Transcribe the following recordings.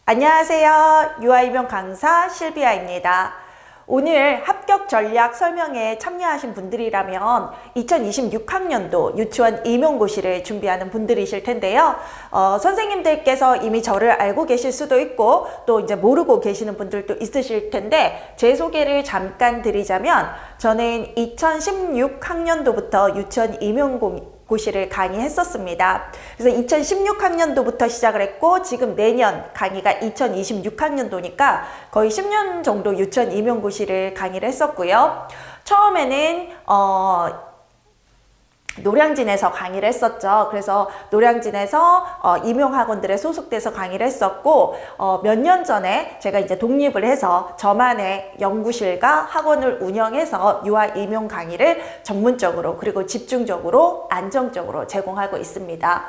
안녕하세요. 유아이명 강사 실비아입니다. 오늘 합격 전략 설명회에 참여하신 분들이라면 2026학년도 유치원 임용고시를 준비하는 분들이실 텐데요. 선생님들께서 이미 저를 알고 계실 수도 있고 또 이제 모르고 계시는 분들도 있으실 텐데 제 소개를 잠깐 드리자면 저는 2016학년도부터 유치원 임용고시를 강의했었습니다. 그래서 2016학년도부터 시작을 했고 지금 내년 강의가 2026학년도니까 거의 10년 정도 유치원 임용고시를 강의를 했었고요. 처음에는 노량진에서 강의를 했었죠. 그래서 노량진에서 임용학원들에 소속돼서 강의를 했었고 몇 년 전에 제가 이제 독립을 해서 저만의 연구실과 학원을 운영해서 유아 임용 강의를 전문적으로 그리고 집중적으로 안정적으로 제공하고 있습니다.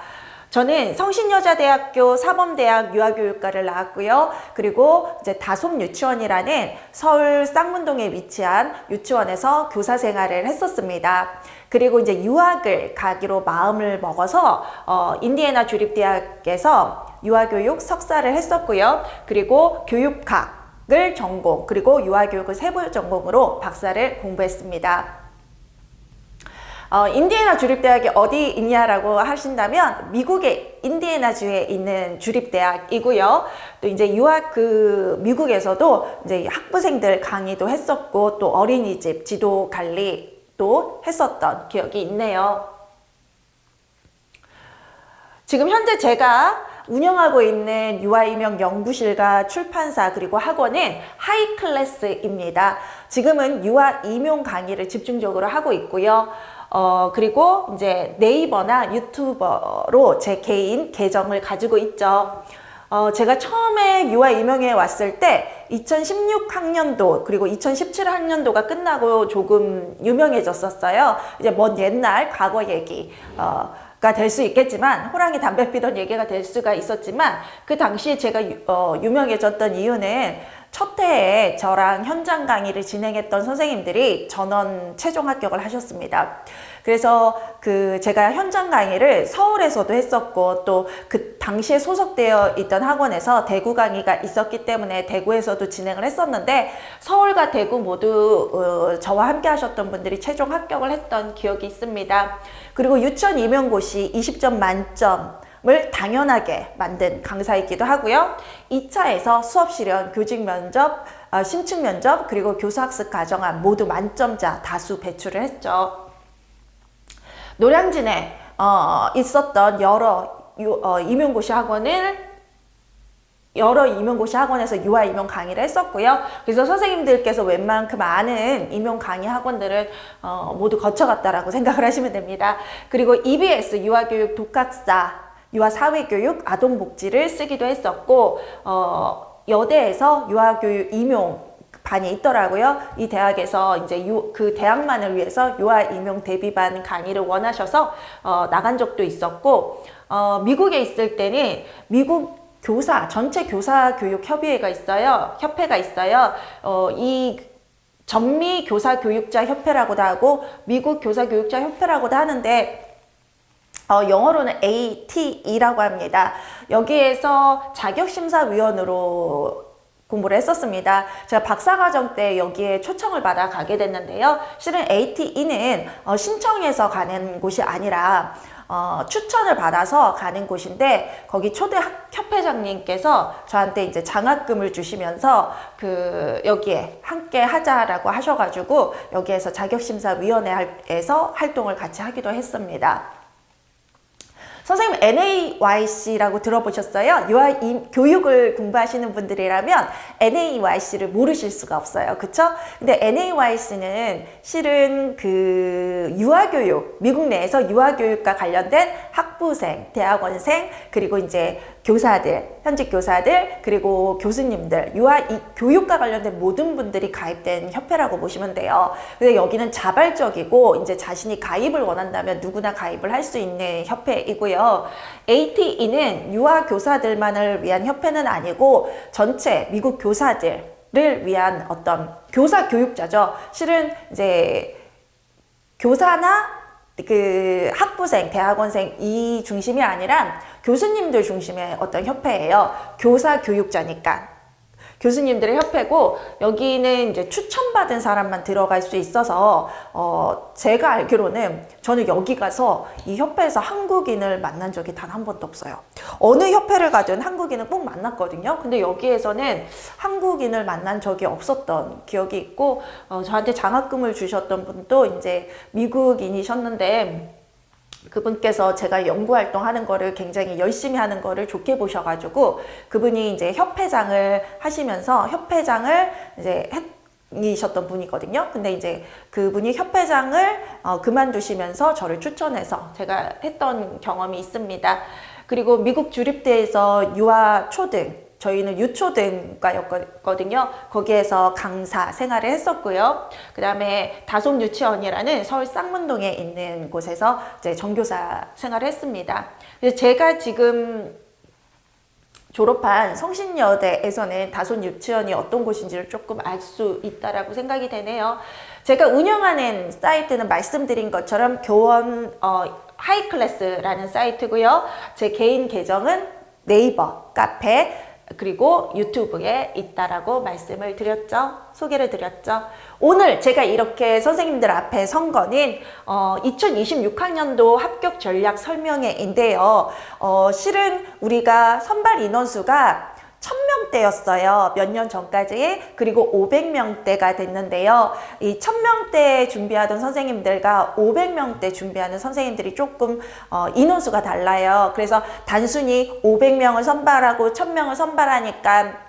저는 성신여자대학교 사범대학 유아교육과를 나왔고요. 그리고 이제 다솜유치원이라는 서울 쌍문동에 위치한 유치원에서 교사 생활을 했었습니다. 그리고 이제 유학을 가기로 마음을 먹어서 인디애나 주립대학에서 유아교육 석사를 했었고요. 그리고 교육학을 전공, 그리고 유아교육을 세부 전공으로 박사를 공부했습니다. 인디애나 주립대학이 어디 있냐라고 하신다면 미국의 인디애나주에 있는 주립대학이고요. 또 이제 유학 미국에서도 이제 학부생들 강의도 했었고 또 어린이집 지도 관리도 했었던 기억이 있네요. 지금 현재 제가 운영하고 있는 유아임용 연구실과 출판사 그리고 학원은 하이클래스입니다. 지금은 유아임용 강의를 집중적으로 하고 있고요. 그리고 이제 네이버나 유튜버로 제 개인 계정을 가지고 있죠. 제가 처음에 유아임용에 왔을 때 2016학년도 그리고 2017학년도가 끝나고 조금 유명해졌었어요. 이제 먼 옛날 과거 얘기 가 될 수 있겠지만 호랑이 담배 피던 얘기가 될 수가 있었지만 그 당시에 제가 유명해졌던 이유는 첫 해에 저랑 현장 강의를 진행했던 선생님들이 전원 최종 합격을 하셨습니다. 그래서 제가 현장 강의를 서울에서도 했었고 또 그 당시에 소속되어 있던 학원에서 대구 강의가 있었기 때문에 대구에서도 진행을 했었는데 서울과 대구 모두 저와 함께 하셨던 분들이 최종 합격을 했던 기억이 있습니다. 그리고 유치원 임용고시 20점 만점을 당연하게 만든 강사이기도 하고요. 2차에서 수업 실현, 교직 면접, 심층 면접, 그리고 교수학습 과정안 모두 만점자 다수 배출을 했죠. 노량진에 있었던 여러 임용고시 학원에서 유아 임용 강의를 했었고요. 그래서 선생님들께서 웬만큼 아는 임용 강의 학원들을 모두 거쳐갔다라고 생각을 하시면 됩니다. 그리고 EBS 유아교육 독학사, 유아사회교육, 아동복지를 쓰기도 했었고 여대에서 유아교육 임용 반이 있더라고요. 이 대학에서 이제 그 대학만을 위해서 유아 임용 대비반 강의를 원하셔서 나간 적도 있었고 미국에 있을 때는 미국 전체 교사 교육 협의회가 있어요. 이 전미 교사 교육자 협회라고도 하고 미국 교사 교육자 협회라고도 하는데 영어로는 ATE라고 합니다. 여기에서 자격심사위원으로 공부를 했었습니다. 제가 박사과정 때 여기에 초청을 받아 가게 됐는데요. 실은 ATE는 신청해서 가는 곳이 아니라 추천을 받아서 가는 곳인데 거기 초대 협회장님께서 저한테 이제 장학금을 주시면서 여기에 함께 하자라고 하셔가지고 여기에서 자격심사위원회에서 활동을 같이 하기도 했습니다. 선생님 NAYC라고 들어보셨어요? 교육을 공부하시는 분들이라면 NAYC를 모르실 수가 없어요. 그쵸? 근데 NAYC는 실은 유아교육, 미국 내에서 유아교육과 관련된 학부생, 대학원생, 그리고 이제 교사들, 현직 교사들, 그리고 교수님들, 교육과 관련된 모든 분들이 가입된 협회라고 보시면 돼요. 근데 여기는 자발적이고 이제 자신이 가입을 원한다면 누구나 가입을 할 수 있는 협회이고요. ATE는 유아 교사들만을 위한 협회는 아니고 전체 미국 교사들을 위한 어떤 교사 교육자죠. 실은 이제 교사나 그 학부생, 대학원생 이 중심이 아니라 교수님들 중심의 어떤 협회예요. 교사 교육자니까. 교수님들의 협회고 여기는 이제 추천받은 사람만 들어갈 수 있어서 제가 알기로는 저는 여기 가서 이 협회에서 한국인을 만난 적이 단 한 번도 없어요. 어느 협회를 가든 한국인은 꼭 만났거든요. 근데 여기에서는 한국인을 만난 적이 없었던 기억이 있고 저한테 장학금을 주셨던 분도 이제 미국인이셨는데 그분께서 제가 연구활동 하는 거를 굉장히 열심히 하는 거를 좋게 보셔가지고 그분이 이제 협회장을 하시면서 협회장을 이제 이셨던 분이거든요. 근데 이제 그분이 협회장을 그만두시면서 저를 추천해서 제가 했던 경험이 있습니다. 그리고 미국 주립대에서 유아 초등 저희는 유초등과였거든요. 거기에서 강사 생활을 했었고요. 그 다음에 다솜 유치원이라는 서울 쌍문동에 있는 곳에서 이제 전교사 생활을 했습니다. 제가 지금 졸업한 성신여대에서는 다솜 유치원이 어떤 곳인지를 조금 알 수 있다라고 생각이 되네요. 제가 운영하는 사이트는 말씀드린 것처럼 교원 하이클래스라는 사이트고요. 제 개인 계정은 네이버, 카페, 그리고 유튜브에 있다라고 말씀을 드렸죠. 소개를 드렸죠. 오늘 제가 이렇게 선생님들 앞에 선 거는 2026학년도 합격 전략 설명회인데요. 실은 우리가 선발 인원수가 1000명대였어요. 몇 년 전까지. 그리고 500명대가 됐는데요. 이 1000명대 준비하던 선생님들과 500명대 준비하는 선생님들이 조금 인원수가 달라요. 그래서 단순히 500명을 선발하고 1000명을 선발하니까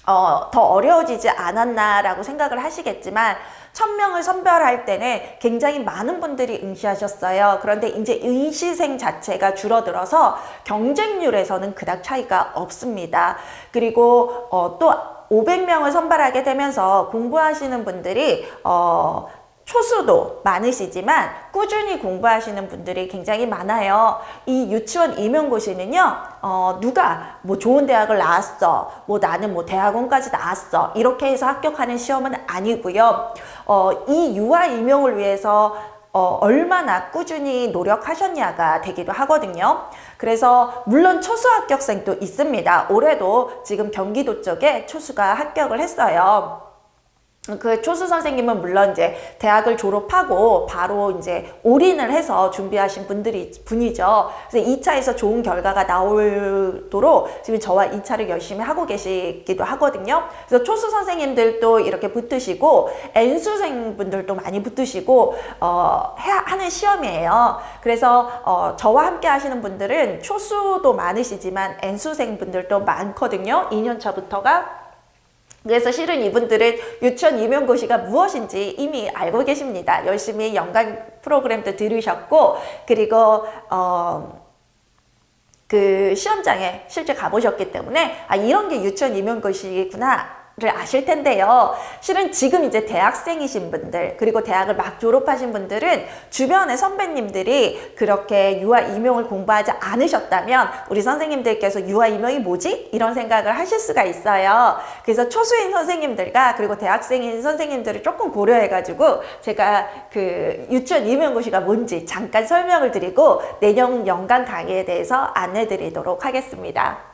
더 어려워지지 않았나라고 생각을 하시겠지만 1000명을 선별할 때는 굉장히 많은 분들이 응시하셨어요. 그런데 이제 응시생 자체가 줄어들어서 경쟁률에서는 그닥 차이가 없습니다. 그리고 또 500명을 선발하게 되면서 공부하시는 분들이 초수도 많으시지만 꾸준히 공부하시는 분들이 굉장히 많아요. 이 유치원 임용고시는요, 누가 뭐 좋은 대학을 나왔어, 뭐 나는 뭐 대학원까지 나왔어, 이렇게 해서 합격하는 시험은 아니고요. 이 유아 임용을 위해서 얼마나 꾸준히 노력하셨냐가 되기도 하거든요. 그래서 물론 초수 합격생도 있습니다. 올해도 지금 경기도 쪽에 초수가 합격을 했어요. 그 초수 선생님은 물론 이제 대학을 졸업하고 바로 이제 올인을 해서 준비하신 분이죠. 그래서 2차에서 좋은 결과가 나오도록 지금 저와 2차를 열심히 하고 계시기도 하거든요. 그래서 초수 선생님들도 이렇게 붙으시고 N수생 분들도 많이 붙으시고 하는 시험이에요. 그래서 저와 함께 하시는 분들은 초수도 많으시지만 N수생 분들도 많거든요. 2년 차부터가. 그래서 실은 이분들은 유치원 임용고시가 무엇인지 이미 알고 계십니다. 열심히 연강 프로그램도 들으셨고, 그리고 그 시험장에 실제 가보셨기 때문에 이런 게 유치원 임용고시구나 를 아실 텐데요. 실은 지금 이제 대학생이신 분들, 그리고 대학을 막 졸업하신 분들은 주변의 선배님들이 그렇게 유아 임용을 공부하지 않으셨다면 우리 선생님들께서 유아 임용이 뭐지? 이런 생각을 하실 수가 있어요. 그래서 초수인 선생님들과 그리고 대학생인 선생님들을 조금 고려해가지고 제가 그 유치원 임용고시가 뭔지 잠깐 설명을 드리고 내년 연간 강의에 대해서 안내 드리도록 하겠습니다.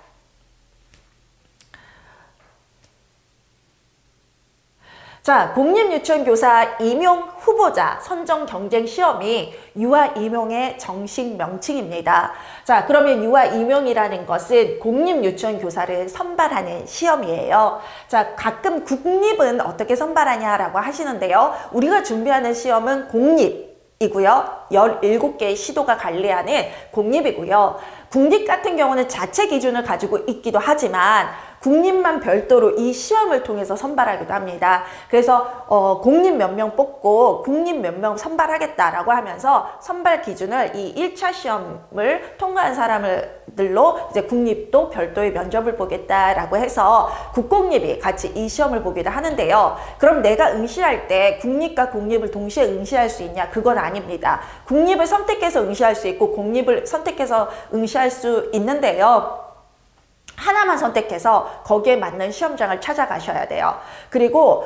자, 공립유치원교사 임용 후보자 선정 경쟁 시험이 유아 임용의 정식 명칭입니다. 자, 그러면 유아 임용이라는 것은 공립유치원교사를 선발하는 시험이에요. 자, 가끔 국립은 어떻게 선발하냐라고 하시는데요. 우리가 준비하는 시험은 공립이고요. 17개의 시도가 관리하는 공립이고요. 국립 같은 경우는 자체 기준을 가지고 있기도 하지만 국립만 별도로 이 시험을 통해서 선발하기도 합니다. 그래서 공립 몇 명 뽑고 국립 몇 명 선발하겠다라고 하면서 선발 기준을 이 1차 시험을 통과한 사람들로 이제 국립도 별도의 면접을 보겠다라고 해서 국공립이 같이 이 시험을 보기도 하는데요. 그럼 내가 응시할 때 국립과 공립을 동시에 응시할 수 있냐? 그건 아닙니다. 국립을 선택해서 응시할 수 있고 공립을 선택해서 응시할 수 있는데요. 하나만 선택해서 거기에 맞는 시험장을 찾아가셔야 돼요. 그리고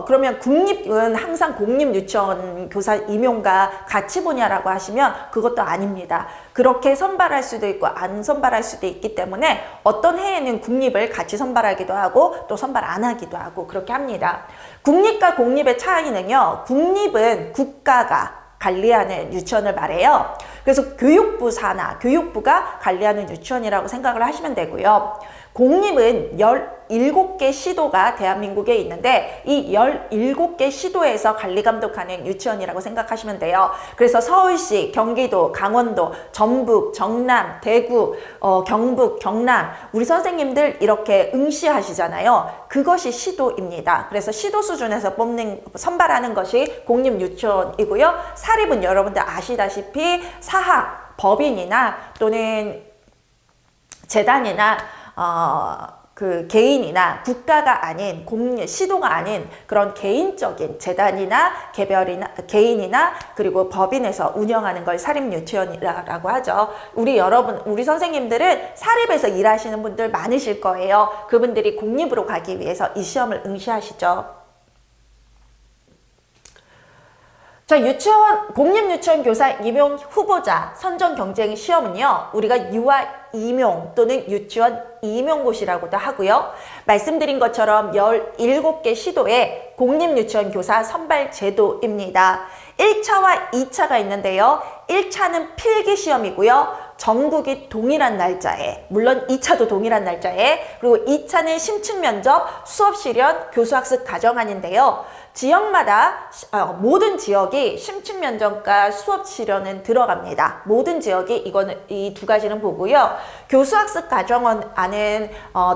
그러면 국립은 항상 공립 유치원 교사 임용과 같이 보냐라고 하시면 그것도 아닙니다. 그렇게 선발할 수도 있고 안 선발할 수도 있기 때문에 어떤 해에는 국립을 같이 선발하기도 하고 또 선발 안 하기도 하고 그렇게 합니다. 국립과 공립의 차이는요. 국립은 국가가 관리하는 유치원을 말해요. 그래서 교육부 산하, 교육부가 관리하는 유치원이라고 생각을 하시면 되고요. 공립은 17개 시도가 대한민국에 있는데 이 17개 시도에서 관리 감독하는 유치원이라고 생각하시면 돼요. 그래서 서울시, 경기도, 강원도, 전북, 정남, 대구, 경북, 경남 우리 선생님들 이렇게 응시하시잖아요. 그것이 시도입니다. 그래서 시도 수준에서 선발하는 것이 공립 유치원이고요. 사립은 여러분들 아시다시피 사학, 법인이나 또는 재단이나 그 개인이나 국가가 아닌 시도가 아닌 그런 개인적인 재단이나 개별이나 개인이나 그리고 법인에서 운영하는 걸 사립 유치원이라고 하죠. 우리 선생님들은 사립에서 일하시는 분들 많으실 거예요. 그분들이 공립으로 가기 위해서 이 시험을 응시하시죠. 자, 공립 유치원 교사 임용 후보자 선정 경쟁 시험은요, 우리가 유아 임용 또는 유치원 임용고시라고도 하고요. 말씀드린 것처럼 17개 시도의 공립 유치원 교사 선발 제도입니다. 1차와 2차가 있는데요. 1차는 필기 시험이고요. 전국이 동일한 날짜에, 물론 2차도 동일한 날짜에, 그리고 2차는 심층 면접, 수업 실현, 교수학습 과정안인데요. 지역마다 모든 지역이 심층 면접과 수업 실현은 들어갑니다. 모든 지역이 이 두 가지는 보고요. 교수학습 과정안은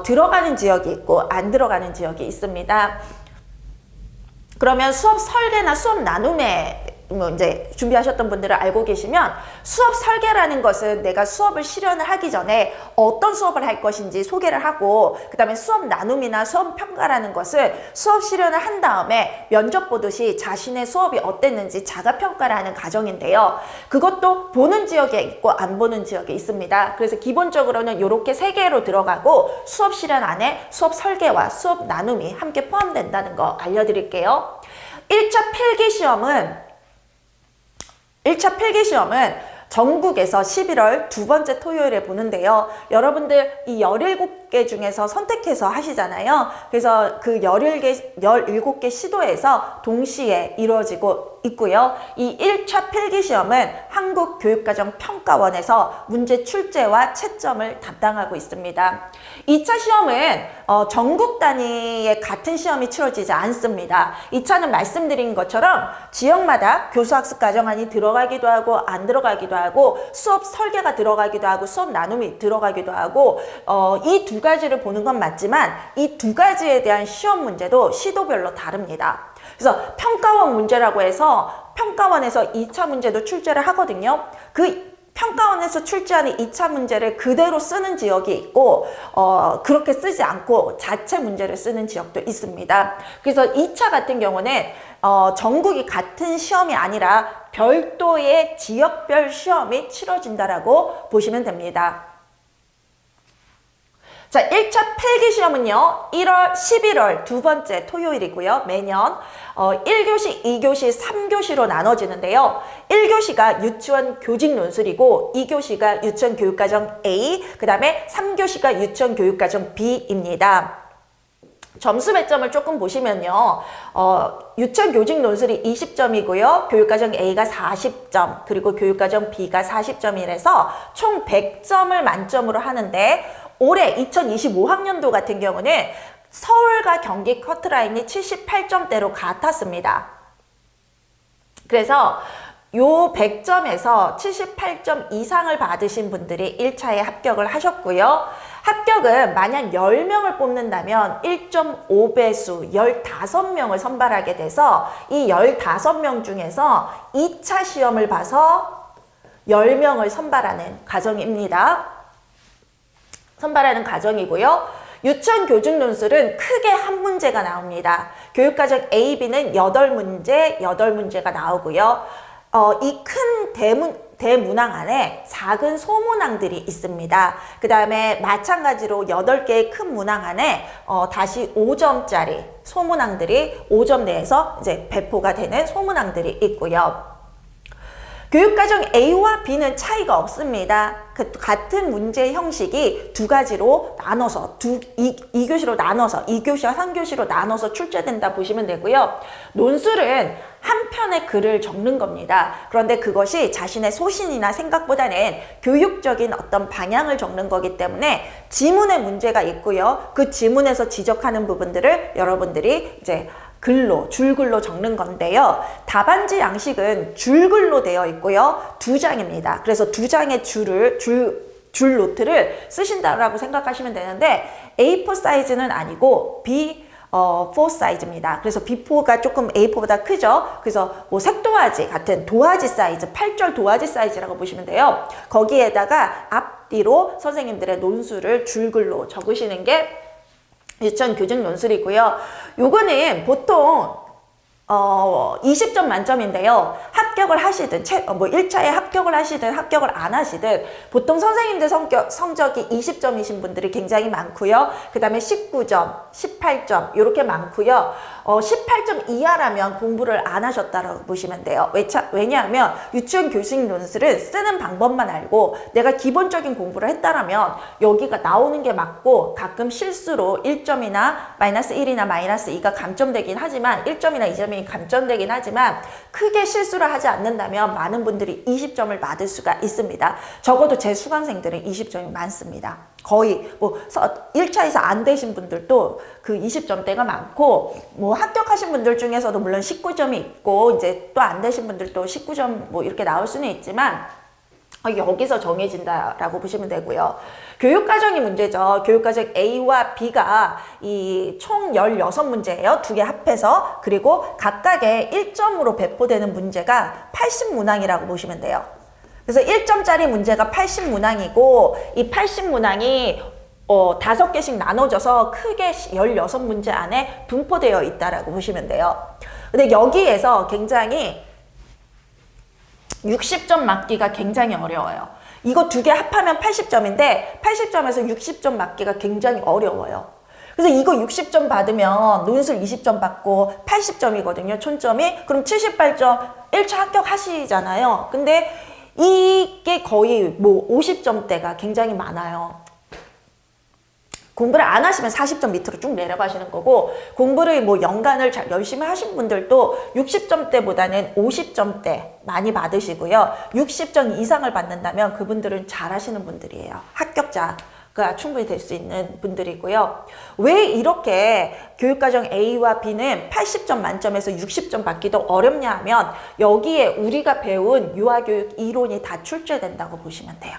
들어가는 지역이 있고 안 들어가는 지역이 있습니다. 그러면 수업 설계나 수업 나눔에 이제 준비하셨던 분들은 알고 계시면 수업 설계라는 것은 내가 수업을 실현을 하기 전에 어떤 수업을 할 것인지 소개를 하고 그 다음에 수업 나눔이나 수업 평가라는 것을 수업 실현을 한 다음에 면접 보듯이 자신의 수업이 어땠는지 자가평가를 하는 과정인데요. 그것도 보는 지역에 있고 안 보는 지역에 있습니다. 그래서 기본적으로는 이렇게 세 개로 들어가고 수업 실현 안에 수업 설계와 수업 나눔이 함께 포함된다는 거 알려드릴게요. 1차 필기시험은 전국에서 11월 두 번째 토요일에 보는데요. 여러분들 이 17개 중에서 선택해서 하시잖아요. 그래서 그 17개 시도에서 동시에 이루어지고 있고요. 이 1차 필기시험은 한국교육과정평가원에서 문제 출제와 채점을 담당하고 있습니다. 2차 시험은 전국 단위의 같은 시험이 치러지지 않습니다. 2차는 말씀드린 것처럼 지역마다 교수학습 과정안이 들어가기도 하고 안 들어가기도 하고 수업 설계가 들어가기도 하고 수업 나눔이 들어가기도 하고 이 두 가지를 보는 건 맞지만 이 두 가지에 대한 시험 문제도 시도별로 다릅니다. 그래서 평가원 문제라고 해서 평가원에서 2차 문제도 출제를 하거든요. 그 평가원에서 출제하는 2차 문제를 그대로 쓰는 지역이 있고 그렇게 쓰지 않고 자체 문제를 쓰는 지역도 있습니다. 그래서 2차 같은 경우는 전국이 같은 시험이 아니라 별도의 지역별 시험이 치러진다라고 보시면 됩니다. 자, 1차 필기시험은요, 11월 두 번째 토요일이고요. 매년 1교시, 2교시, 3교시로 나눠지는데요. 1교시가 유치원 교직 논술이고 2교시가 유치원 교육과정 A, 그 다음에 3교시가 유치원 교육과정 B입니다. 점수 배점을 조금 보시면요. 유치원 교직 논술이 20점이고요. 교육과정 A가 40점, 그리고 교육과정 B가 40점이라서 총 100점을 만점으로 하는데 올해 2025학년도 같은 경우는 서울과 경기 커트라인이 78점대로 같았습니다. 그래서 요 100점에서 78점 이상을 받으신 분들이 1차에 합격을 하셨고요. 합격은 만약 10명을 뽑는다면 1.5배수 15명을 선발하게 돼서 이 15명 중에서 2차 시험을 봐서 10명을 선발하는 과정이고요. 유치원 교직 논술은 크게 한 문제가 나옵니다. 교육과정 A, B는 8문제가 나오고요. 이 큰 대문항 안에 작은 소문항들이 있습니다. 그 다음에 마찬가지로 8개의 큰 문항 안에 다시 5점짜리 소문항들이 5점 내에서 이제 배포가 되는 소문항들이 있고요. 교육과정 A와 B는 차이가 없습니다. 같은 문제 형식이 두 가지로 나눠서 2교시로 나눠서 2교시와 3교시로 나눠서 출제된다 보시면 되고요. 논술은 한 편의 글을 적는 겁니다. 그런데 그것이 자신의 소신이나 생각보다는 교육적인 어떤 방향을 적는 거기 때문에 지문에 문제가 있고요. 그 지문에서 지적하는 부분들을 여러분들이 이제 줄글로 적는 건데요. 답안지 양식은 줄글로 되어 있고요. 2장입니다. 그래서 2장의 줄 노트를 쓰신다라고 생각하시면 되는데 A4 사이즈는 아니고 B4 사이즈입니다. 그래서 B4가 조금 A4보다 크죠. 그래서 뭐 색도화지 같은 도화지 사이즈, 8절 도화지 사이즈라고 보시면 돼요. 거기에다가 앞뒤로 선생님들의 논술을 줄글로 적으시는 게 유치원 교직 논술이고요. 요거는 보통 20점 만점인데요. 합격을 하시든, 1차에 합격을 하시든, 합격을 안 하시든, 보통 선생님들 성적이 20점이신 분들이 굉장히 많고요. 그 다음에 19점, 18점, 이렇게 많고요. 18점 이하라면 공부를 안 하셨다라고 보시면 돼요. 왜냐하면 유치원 교직 논술은 쓰는 방법만 알고 내가 기본적인 공부를 했다라면 여기가 나오는 게 맞고 가끔 실수로 1점이나 마이너스 1이나 마이너스 2가 감점되긴 하지만 1점이나 2점이 감점되긴 하지만 크게 실수를 하지 않는다면 많은 분들이 20점을 받을 수가 있습니다. 적어도 제 수강생들은 20점이 많습니다. 거의 뭐 1차에서 안 되신 분들도 그 20점대가 많고 뭐 합격하신 분들 중에서도 물론 19점이 있고 이제 또 안 되신 분들도 19점 뭐 이렇게 나올 수는 있지만 여기서 정해진다라고 보시면 되고요. 교육과정이 문제죠. 교육과정 A와 B가 이 총 16문제예요. 2개 합해서. 그리고 각각의 1점으로 배포되는 문제가 80문항이라고 보시면 돼요. 그래서 1점짜리 문제가 80문항이고 이 80문항이 5개씩 나눠져서 크게 16문제 안에 분포되어 있다라고 보시면 돼요. 근데 여기에서 굉장히 60점 맞기가 굉장히 어려워요. 이거 2개 합하면 80점인데 80점에서 60점 맞기가 굉장히 어려워요. 그래서 이거 60점 받으면 논술 20점 받고 80점이거든요. 총점이. 그럼 78점 1차 합격하시잖아요. 근데 이게 거의 뭐 50점대가 굉장히 많아요. 공부를 안 하시면 40점 밑으로 쭉 내려가시는 거고 공부를 뭐 연간을 열심히 하신 분들도 60점대보다는 50점대 많이 받으시고요. 60점 이상을 받는다면 그분들은 잘하시는 분들이에요. 합격자가 충분히 될 수 있는 분들이고요. 왜 이렇게 교육과정 A와 B는 80점 만점에서 60점 받기도 어렵냐 하면 여기에 우리가 배운 유아교육 이론이 다 출제된다고 보시면 돼요.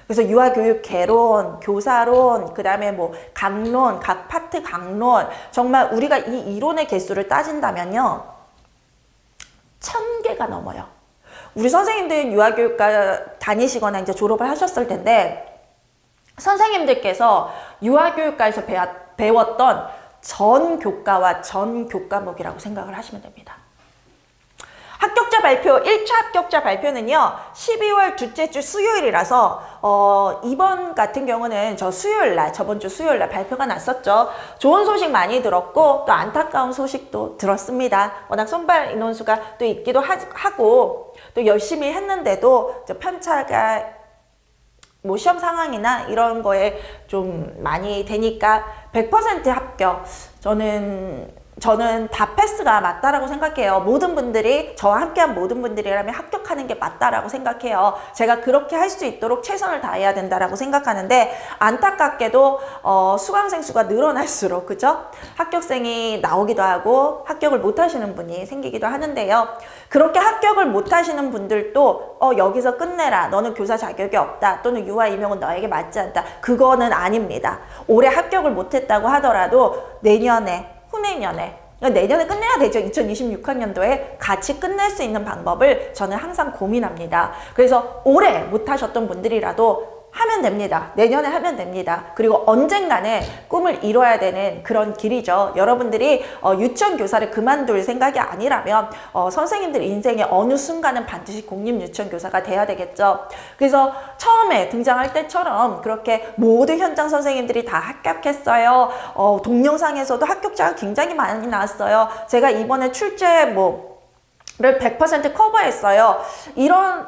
그래서 유아교육 개론, 교사론, 그 다음에 뭐 강론, 각 파트 강론, 정말 우리가 이 이론의 개수를 따진다면요 1000개가 넘어요. 우리 선생님들 유아교육과 다니시거나 이제 졸업을 하셨을 텐데 선생님들께서 유아교육과에서 배웠던 전 교과와 전 교과목이라고 생각을 하시면 됩니다. 합격자 발표, 1차 합격자 발표는요, 12월 둘째 주 수요일이라서, 이번 같은 경우는 저번 주 수요일날 발표가 났었죠. 좋은 소식 많이 들었고, 또 안타까운 소식도 들었습니다. 워낙 선발 인원수가 또 있기도 하고, 또 열심히 했는데도 편차가 뭐 시험 상황이나 이런 거에 좀 많이 되니까 100% 합격. 저는 다 패스가 맞다라고 생각해요. 모든 분들이, 저와 함께한 모든 분들이라면 합격하는 게 맞다라고 생각해요. 제가 그렇게 할 수 있도록 최선을 다해야 된다라고 생각하는데, 안타깝게도, 수강생 수가 늘어날수록, 그죠? 합격생이 나오기도 하고, 합격을 못 하시는 분이 생기기도 하는데요. 그렇게 합격을 못 하시는 분들도, 여기서 끝내라. 너는 교사 자격이 없다. 또는 유아 임용은 너에게 맞지 않다. 그거는 아닙니다. 올해 합격을 못 했다고 하더라도, 후내년에 내년에 끝내야 되죠. 2026학년도에 같이 끝낼 수 있는 방법을 저는 항상 고민합니다. 그래서 올해 못하셨던 분들이라도 하면 됩니다. 내년에 하면 됩니다. 그리고 언젠가는 꿈을 이뤄야 되는 그런 길이죠. 여러분들이 유치원 교사를 그만둘 생각이 아니라면 선생님들 인생의 어느 순간은 반드시 공립 유치원 교사가 돼야 되겠죠. 그래서 처음에 등장할 때처럼 그렇게 모두 현장 선생님들이 다 합격했어요. 동영상에서도 합격자가 굉장히 많이 나왔어요. 제가 이번에 출제 를 100% 커버했어요. 이런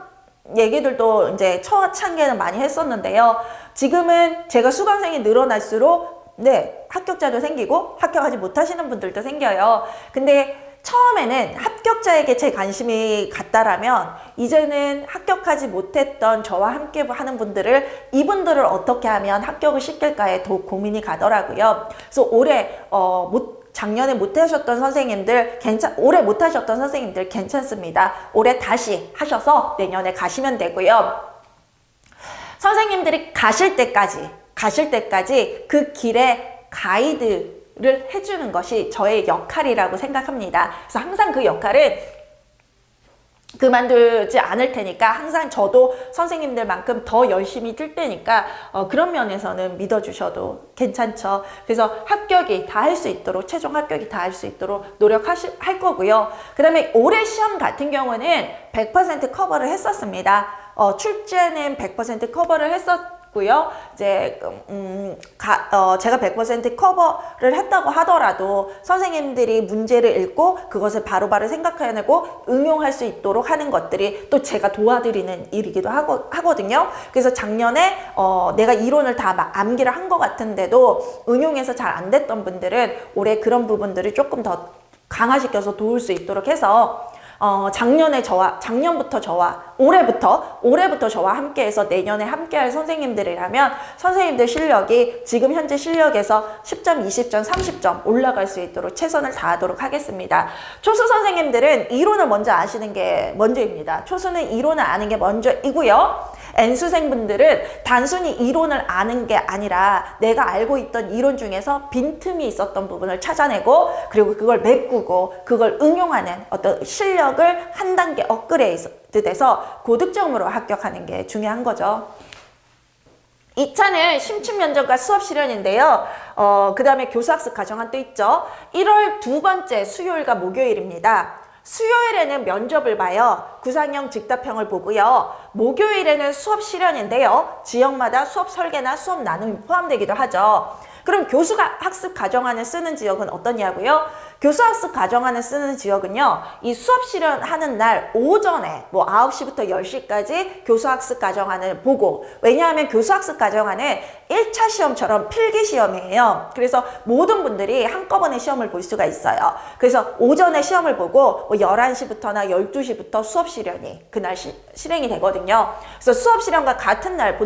얘기들도 이제 초창기에는 많이 했었는데요. 지금은 제가 수강생이 늘어날수록 네, 합격자도 생기고 합격하지 못하시는 분들도 생겨요. 근데 처음에는 합격자에게 제 관심이 갔다라면 이제는 합격하지 못했던 저와 함께 하는 이분들을 어떻게 하면 합격을 시킬까에 더 고민이 가더라고요. 그래서 올해 작년에 못하셨던 선생님들 올해 못하셨던 선생님들 괜찮습니다. 올해 다시 하셔서 내년에 가시면 되고요. 선생님들이 가실 때까지 그 길에 가이드를 해주는 것이 저의 역할이라고 생각합니다. 그래서 항상 그 역할은 그만두지 않을 테니까 항상 저도 선생님들만큼 더 열심히 뛸 테니까 그런 면에서는 믿어주셔도 괜찮죠. 그래서 합격이 다 할 수 있도록 최종 합격이 다 할 수 있도록 할 거고요. 그 다음에 올해 시험 같은 경우는 100% 커버를 했었습니다. 출제는 100% 커버를 했었고요. 이제 제가 100% 커버를 했다고 하더라도 선생님들이 문제를 읽고 그것을 바로바로 생각해내고 응용할 수 있도록 하는 것들이 또 제가 도와드리는 일이기도 하거든요. 그래서 작년에 내가 이론을 다 암기를 한 것 같은데도 응용해서 잘 안 됐던 분들은 올해 그런 부분들을 조금 더 강화시켜서 도울 수 있도록 해서 작년부터 저와 올해부터 저와 함께해서 내년에 함께할 선생님들이라면 선생님들 실력이 지금 현재 실력에서 10점, 20점, 30점 올라갈 수 있도록 최선을 다하도록 하겠습니다. 초수 선생님들은 이론을 먼저 아시는 게 먼저입니다. 초수는 이론을 아는 게 먼저이고요. N수생분들은 단순히 이론을 아는 게 아니라 내가 알고 있던 이론 중에서 빈틈이 있었던 부분을 찾아내고 그리고 그걸 메꾸고 그걸 응용하는 어떤 실력을 한 단계 업그레이드 돼서 고득점으로 합격하는 게 중요한 거죠. 2차는 심층면접과 수업 실현인데요. 그 다음에 교수학습 과정안 또 있죠. 1월 두 번째 수요일과 목요일입니다. 수요일에는 면접을 봐요. 구상형 즉답형을 보고요. 목요일에는 수업 실현인데요. 지역마다 수업 설계나 수업 나눔이 포함되기도 하죠. 그럼 교수학습 과정안을 쓰는 지역은 어떠냐고요? 교수학습 과정안을 쓰는 지역은요. 이 수업 실현하는 날 오전에 9시부터 10시까지 교수학습 과정안을 보고 왜냐하면 교수학습 과정안은 1차 시험처럼 필기 시험이에요. 그래서 모든 분들이 한꺼번에 시험을 볼 수가 있어요. 그래서 오전에 시험을 보고 11시부터나 12시부터 수업 실현이 그날 실행이 되거든요. 그래서 수업 실현과 같은 날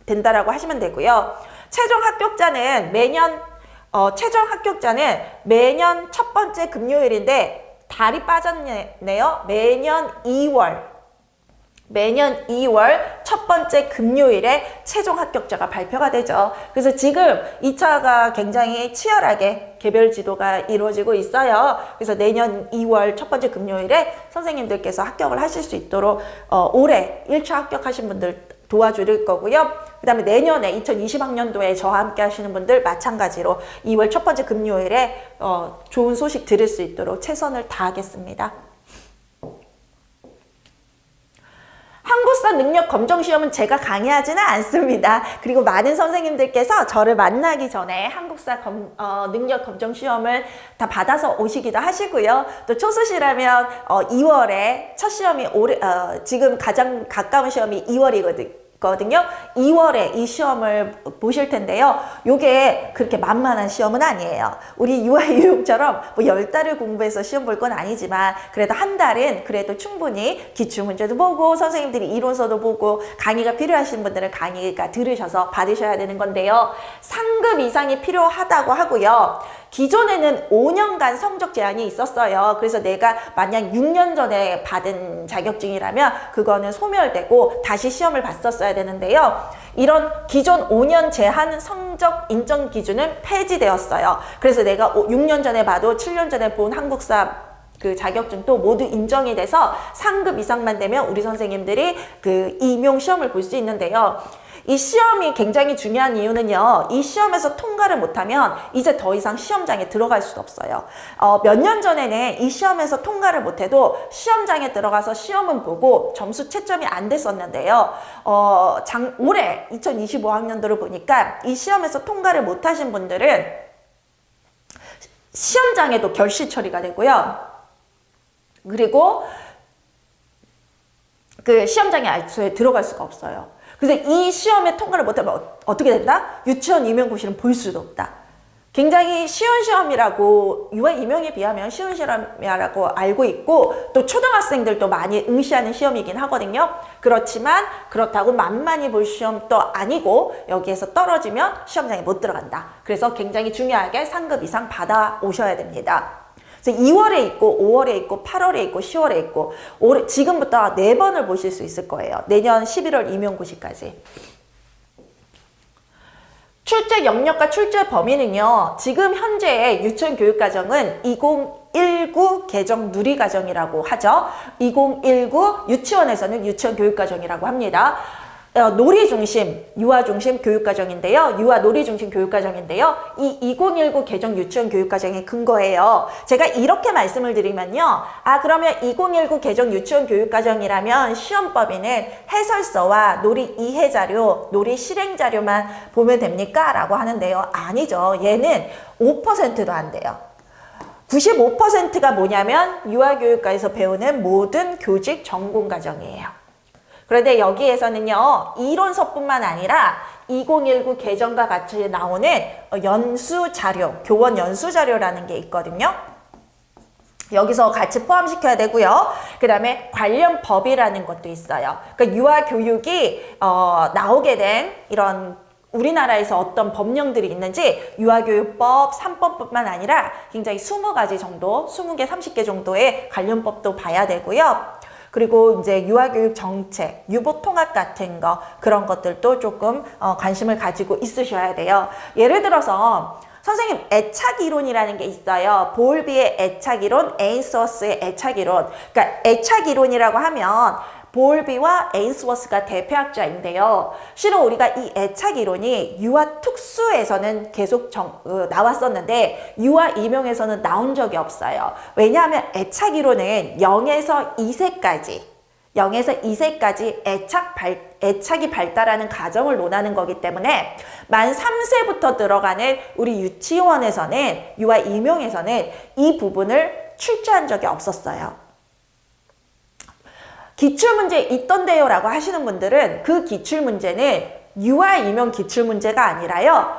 된다라고 하시면 되고요. 최종 합격자는 매년 첫 번째 금요일인데 달이 빠졌네요. 매년 2월 첫 번째 금요일에 최종 합격자가 발표가 되죠. 그래서 지금 2차가 굉장히 치열하게 개별 지도가 이루어지고 있어요. 그래서 내년 2월 첫 번째 금요일에 선생님들께서 합격을 하실 수 있도록 올해 1차 합격하신 분들 도와줄 거고요. 그 다음에 내년에 2020학년도에 저와 함께 하시는 분들 마찬가지로 2월 첫 번째 금요일에 좋은 소식 들을 수 있도록 최선을 다하겠습니다. 한국사 능력 검정 시험은 제가 강의하지는 않습니다. 그리고 많은 선생님들께서 저를 만나기 전에 한국사 능력 검정 시험을 다 받아서 오시기도 하시고요. 또 초수시라면 2월에 첫 시험이 지금 가장 가까운 시험이 2월이거든요. 2월에 이 시험을 보실 텐데요. 요게 그렇게 만만한 시험은 아니에요. 우리 유아유용처럼 10달을 공부해서 시험 볼 건 아니지만 그래도 한 달은 그래도 충분히 기출문제도 보고 선생님들이 이론서도 보고 강의가 필요하신 분들은 강의가 들으셔서 받으셔야 되는 건데요. 상급 이상이 필요하다고 하고요. 기존에는 5년간 성적 제한이 있었어요. 그래서 내가 만약 6년 전에 받은 자격증이라면 그거는 소멸되고 다시 시험을 봤었어야 되는데요. 이런 기존 5년 제한 성적 인정 기준은 폐지되었어요. 그래서 내가 6년 전에 봐도 7년 전에 본 한국사 그 자격증도 모두 인정이 돼서 상급 이상만 되면 우리 선생님들이 그 임용 시험을 볼 수 있는데요. 이 시험이 굉장히 중요한 이유는요. 이 시험에서 통과를 못하면 이제 더 이상 시험장에 들어갈 수가 없어요. 몇 년 전에는 이 시험에서 통과를 못해도 시험장에 들어가서 시험은 보고 점수 채점이 안 됐었는데요. 올해 2025학년도를 보니까 이 시험에서 통과를 못하신 분들은 시험장에도 결시 처리가 되고요. 그리고 그 시험장에 아예 들어갈 수가 없어요. 그래서 이 시험에 통과를 못하면 어떻게 된다? 유치원 임용고시는 볼 수도 없다. 굉장히 쉬운 시험이라고 유아 임용에 비하면 쉬운 시험이라고 알고 있고 또 초등학생들도 많이 응시하는 시험이긴 하거든요. 그렇지만 그렇다고 만만히 볼 시험도 아니고 여기에서 떨어지면 시험장에 못 들어간다. 그래서 굉장히 중요하게 상급 이상 받아 오셔야 됩니다. 그래서 2월에 있고 5월에 있고 8월에 있고 10월에 있고 올해 지금부터 4번을 보실 수 있을 거예요. 내년 11월 임용고시까지. 출제 영역과 출제 범위는요. 지금 현재의 유치원 교육과정은 2019 개정 누리과정이라고 하죠. 2019 유치원에서는 유치원 교육과정이라고 합니다. 놀이 중심, 유아 중심 교육과정인데요. 유아 놀이 중심 교육과정인데요. 이 2019 개정 유치원 교육과정의 근거예요. 제가 이렇게 말씀을 드리면요. 그러면 2019 개정 유치원 교육과정이라면 시험 범위는 해설서와 놀이 이해 자료, 놀이 실행 자료만 보면 됩니까? 라고 하는데요. 아니죠. 얘는 5%도 안 돼요. 95%가 뭐냐면 유아교육과에서 배우는 모든 교직 전공 과정이에요. 그런데 여기에서는요, 이론서뿐만 아니라 2019 개정과 같이 나오는 연수 자료, 교원 연수 자료라는 게 있거든요. 여기서 같이 포함시켜야 되고요. 그 다음에 관련 법이라는 것도 있어요. 그러니까 유아교육이 나오게 된 이런 우리나라에서 어떤 법령들이 있는지 유아교육법 3법뿐만 아니라 굉장히 20가지 정도, 20개, 30개 정도의 관련법도 봐야 되고요. 그리고 이제 유아교육 정책, 유보통합 같은 거 그런 것들도 조금 관심을 가지고 있으셔야 돼요. 예를 들어서 선생님 애착이론이라는 게 있어요. 보울비의 애착이론, 에인스워스의 애착이론. 그러니까 애착이론이라고 하면 보울비와 에인스워스가 대표학자인데요. 실은 우리가 이 애착이론이 유아 특수에서는 계속 나왔었는데 유아 임용에서는 나온 적이 없어요. 왜냐하면 애착이론은 0에서 2세까지 애착이 발달하는 과정을 논하는 거기 때문에 만 3세부터 들어가는 우리 유치원에서는 유아 임용에서는 이 부분을 출제한 적이 없었어요. 기출문제 있던데요 라고 하시는 분들은 그 기출문제는 유아 임용 기출문제가 아니라요.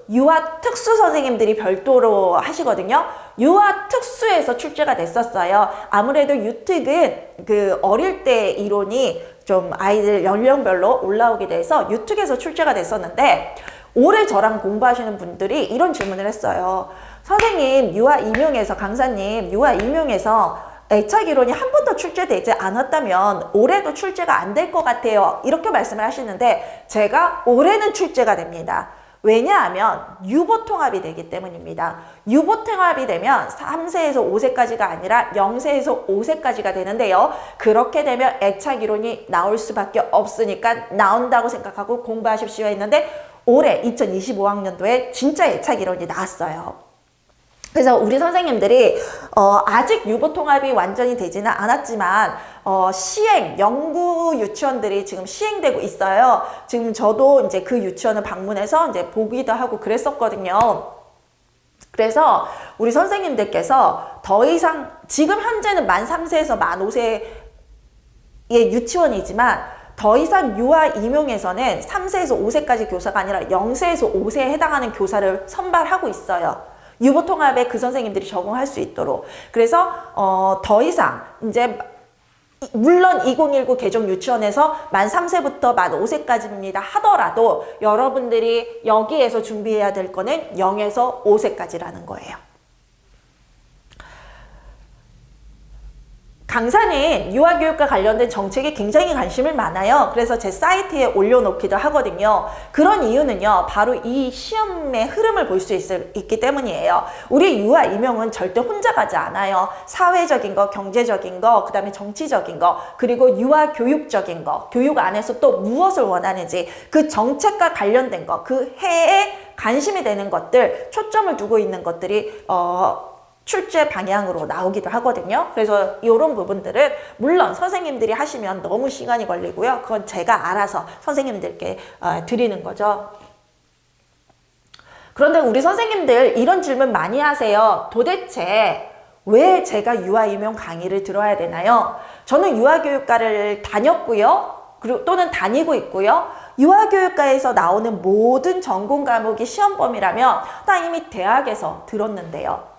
유아 특수 선생님들이 별도로 하시거든요. 유아 특수에서 출제가 됐었어요. 아무래도 유특은 그 어릴 때 이론이 좀 아이들 연령별로 올라오게 돼서 유특에서 출제가 됐었는데 올해 저랑 공부하시는 분들이 이런 질문을 했어요. 선생님 강사님 유아 임용에서 애착이론이 한 번도 출제되지 않았다면 올해도 출제가 안 될 것 같아요. 이렇게 말씀을 하시는데 제가 올해는 출제가 됩니다. 왜냐하면 유보통합이 되기 때문입니다. 유보통합이 되면 3세에서 5세까지가 아니라 0세에서 5세까지가 되는데요. 그렇게 되면 애착이론이 나올 수밖에 없으니까 나온다고 생각하고 공부하십시오 했는데 올해 2025학년도에 진짜 애착이론이 나왔어요. 그래서 우리 선생님들이 아직 유보통합이 완전히 되지는 않았지만 연구 유치원들이 지금 시행되고 있어요. 지금 저도 이제 그 유치원을 방문해서 이제 보기도 하고 그랬었거든요. 그래서 우리 선생님들께서 더 이상 지금 현재는 만 3세에서 만 5세의 유치원이지만 더 이상 유아 임용에서는 3세에서 5세까지 교사가 아니라 0세에서 5세에 해당하는 교사를 선발하고 있어요. 유보통합에 그 선생님들이 적응할 수 있도록. 그래서 더 이상 이제 물론 2019 개정 유치원에서 만 3세부터 만 5세까지입니다 하더라도 여러분들이 여기에서 준비해야 될 거는 0에서 5세까지라는 거예요. 강사는 유아교육과 관련된 정책에 굉장히 관심을 많아요. 그래서 제 사이트에 올려놓기도 하거든요. 그런 이유는요, 바로 이 시험의 흐름을 볼 수 있기 때문이에요. 우리 유아 임용은 절대 혼자 가지 않아요. 사회적인 거, 경제적인 거, 그 다음에 정치적인 거, 그리고 유아 교육적인 거, 교육 안에서 또 무엇을 원하는지, 그 정책과 관련된 거, 그 해에 관심이 되는 것들, 초점을 두고 있는 것들이 출제 방향으로 나오기도 하거든요. 그래서 이런 부분들은 물론 선생님들이 하시면 너무 시간이 걸리고요. 그건 제가 알아서 선생님들께 드리는 거죠. 그런데 우리 선생님들 이런 질문 많이 하세요. 도대체 왜 제가 유아임용 강의를 들어야 되나요? 저는 유아교육과를 다녔고요. 그리고 또는 다니고 있고요. 유아교육과에서 나오는 모든 전공 과목이 시험 범위라면 나 이미 대학에서 들었는데요.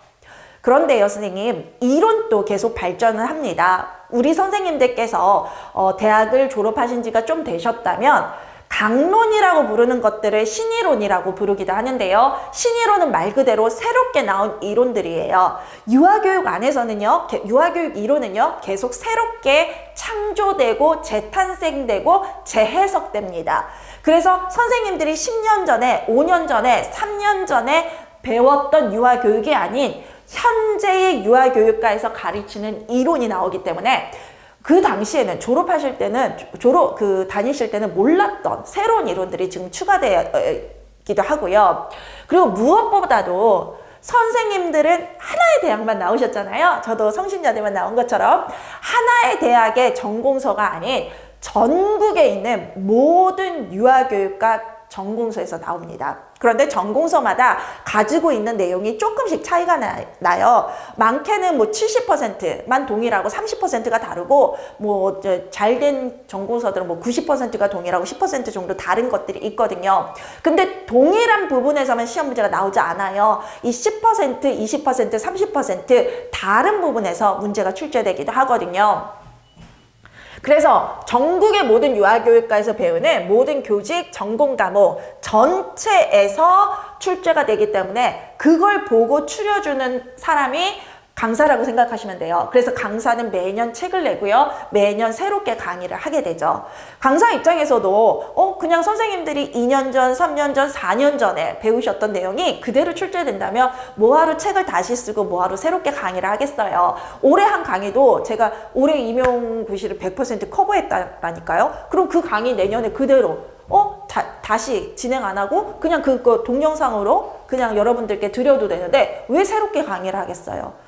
그런데요, 선생님, 이론도 계속 발전을 합니다. 우리 선생님들께서 대학을 졸업하신 지가 좀 되셨다면 강론이라고 부르는 것들을 신이론이라고 부르기도 하는데요. 신이론은 말 그대로 새롭게 나온 이론들이에요. 유아교육 안에서는요, 유아교육 이론은요, 계속 새롭게 창조되고 재탄생되고 재해석됩니다. 그래서 선생님들이 10년 전에, 5년 전에, 3년 전에 배웠던 유아교육이 아닌 현재의 유아교육과에서 가르치는 이론이 나오기 때문에 그 당시에는 졸업하실 때는 다니실 때는 몰랐던 새로운 이론들이 지금 추가되기도 하고요. 그리고 무엇보다도 선생님들은 하나의 대학만 나오셨잖아요. 저도 성신여대만 나온 것처럼 하나의 대학의 전공서가 아닌 전국에 있는 모든 유아교육과 전공서에서 나옵니다. 그런데 전공서마다 가지고 있는 내용이 조금씩 차이가 나요. 많게는 뭐 70%만 동일하고 30%가 다르고, 뭐 잘된 전공서들은 뭐 90%가 동일하고 10% 정도 다른 것들이 있거든요. 근데 동일한 부분에서만 시험 문제가 나오지 않아요. 이 10%, 20%, 30% 다른 부분에서 문제가 출제되기도 하거든요. 그래서 전국의 모든 유아교육과에서 배우는 모든 교직, 전공 과목 전체에서 출제가 되기 때문에 그걸 보고 추려주는 사람이 강사라고 생각하시면 돼요. 그래서 강사는 매년 책을 내고요. 매년 새롭게 강의를 하게 되죠. 강사 입장에서도 그냥 선생님들이 2년 전, 3년 전, 4년 전에 배우셨던 내용이 그대로 출제된다면 뭐하러 책을 다시 쓰고 뭐하러 새롭게 강의를 하겠어요. 올해 한 강의도 제가 올해 임용고시를 100% 커버했다니까요. 그럼 그 강의 내년에 그대로 다시 진행 안 하고 그냥 그거 동영상으로 그냥 여러분들께 드려도 되는데 왜 새롭게 강의를 하겠어요?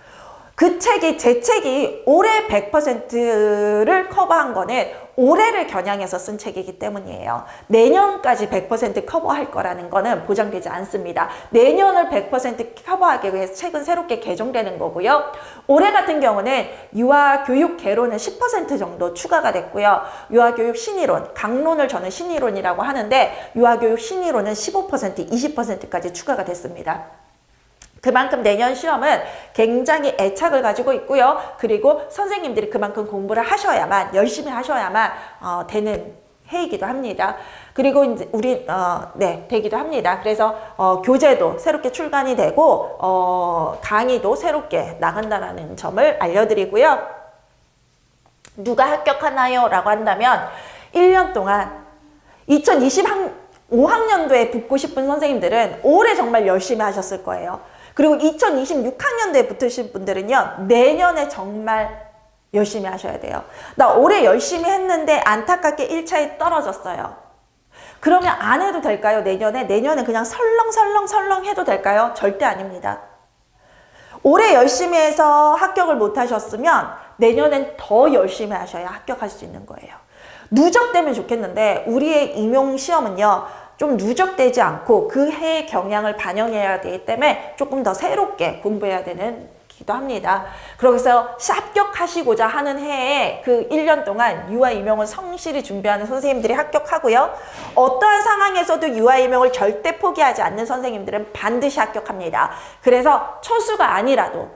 제 책이 올해 100%를 커버한 거는 올해를 겨냥해서 쓴 책이기 때문이에요. 내년까지 100% 커버할 거라는 거는 보장되지 않습니다. 내년을 100% 커버하기 위해서 책은 새롭게 개정되는 거고요. 올해 같은 경우는 유아교육 개론은 10% 정도 추가가 됐고요. 유아교육 신이론, 강론을 저는 신이론이라고 하는데 유아교육 신이론은 15%, 20%까지 추가가 됐습니다. 그만큼 내년 시험은 굉장히 애착을 가지고 있고요. 그리고 선생님들이 그만큼 공부를 하셔야만, 열심히 하셔야만 되는 해이기도 합니다. 그리고 이제 되기도 합니다. 그래서 교재도 새롭게 출간이 되고 강의도 새롭게 나간다는 점을 알려드리고요. 누가 합격하나요? 라고 한다면 1년 동안 2025학년도에 붙고 싶은 선생님들은 올해 정말 열심히 하셨을 거예요. 그리고 2026학년도에 붙으신 분들은요, 내년에 정말 열심히 하셔야 돼요. 나 올해 열심히 했는데 안타깝게 1차에 떨어졌어요. 그러면 안 해도 될까요? 내년에 그냥 설렁설렁 해도 될까요? 절대 아닙니다. 올해 열심히 해서 합격을 못 하셨으면 내년엔 더 열심히 하셔야 합격할 수 있는 거예요. 누적되면 좋겠는데 우리의 임용시험은요, 좀 누적되지 않고 그 해의 경향을 반영해야 되기 때문에 조금 더 새롭게 공부해야 되는 기도 합니다. 그래서 합격하시고자 하는 해에 그 1년 동안 유아임용을 성실히 준비하는 선생님들이 합격하고요. 어떠한 상황에서도 유아임용을 절대 포기하지 않는 선생님들은 반드시 합격합니다. 그래서 초수가 아니라도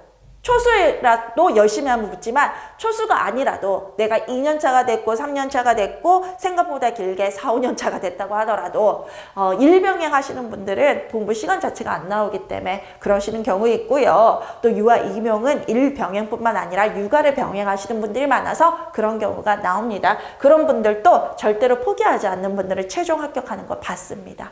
초수라도 열심히 하면 붙지만 초수가 아니라도 내가 2년차가 됐고 3년차가 됐고 생각보다 길게 4, 5년차가 됐다고 하더라도 일병행 하시는 분들은 공부 시간 자체가 안 나오기 때문에 그러시는 경우 있고요. 또 유아 임용은 일병행뿐만 아니라 육아를 병행하시는 분들이 많아서 그런 경우가 나옵니다. 그런 분들도 절대로 포기하지 않는 분들을 최종 합격하는 거 봤습니다.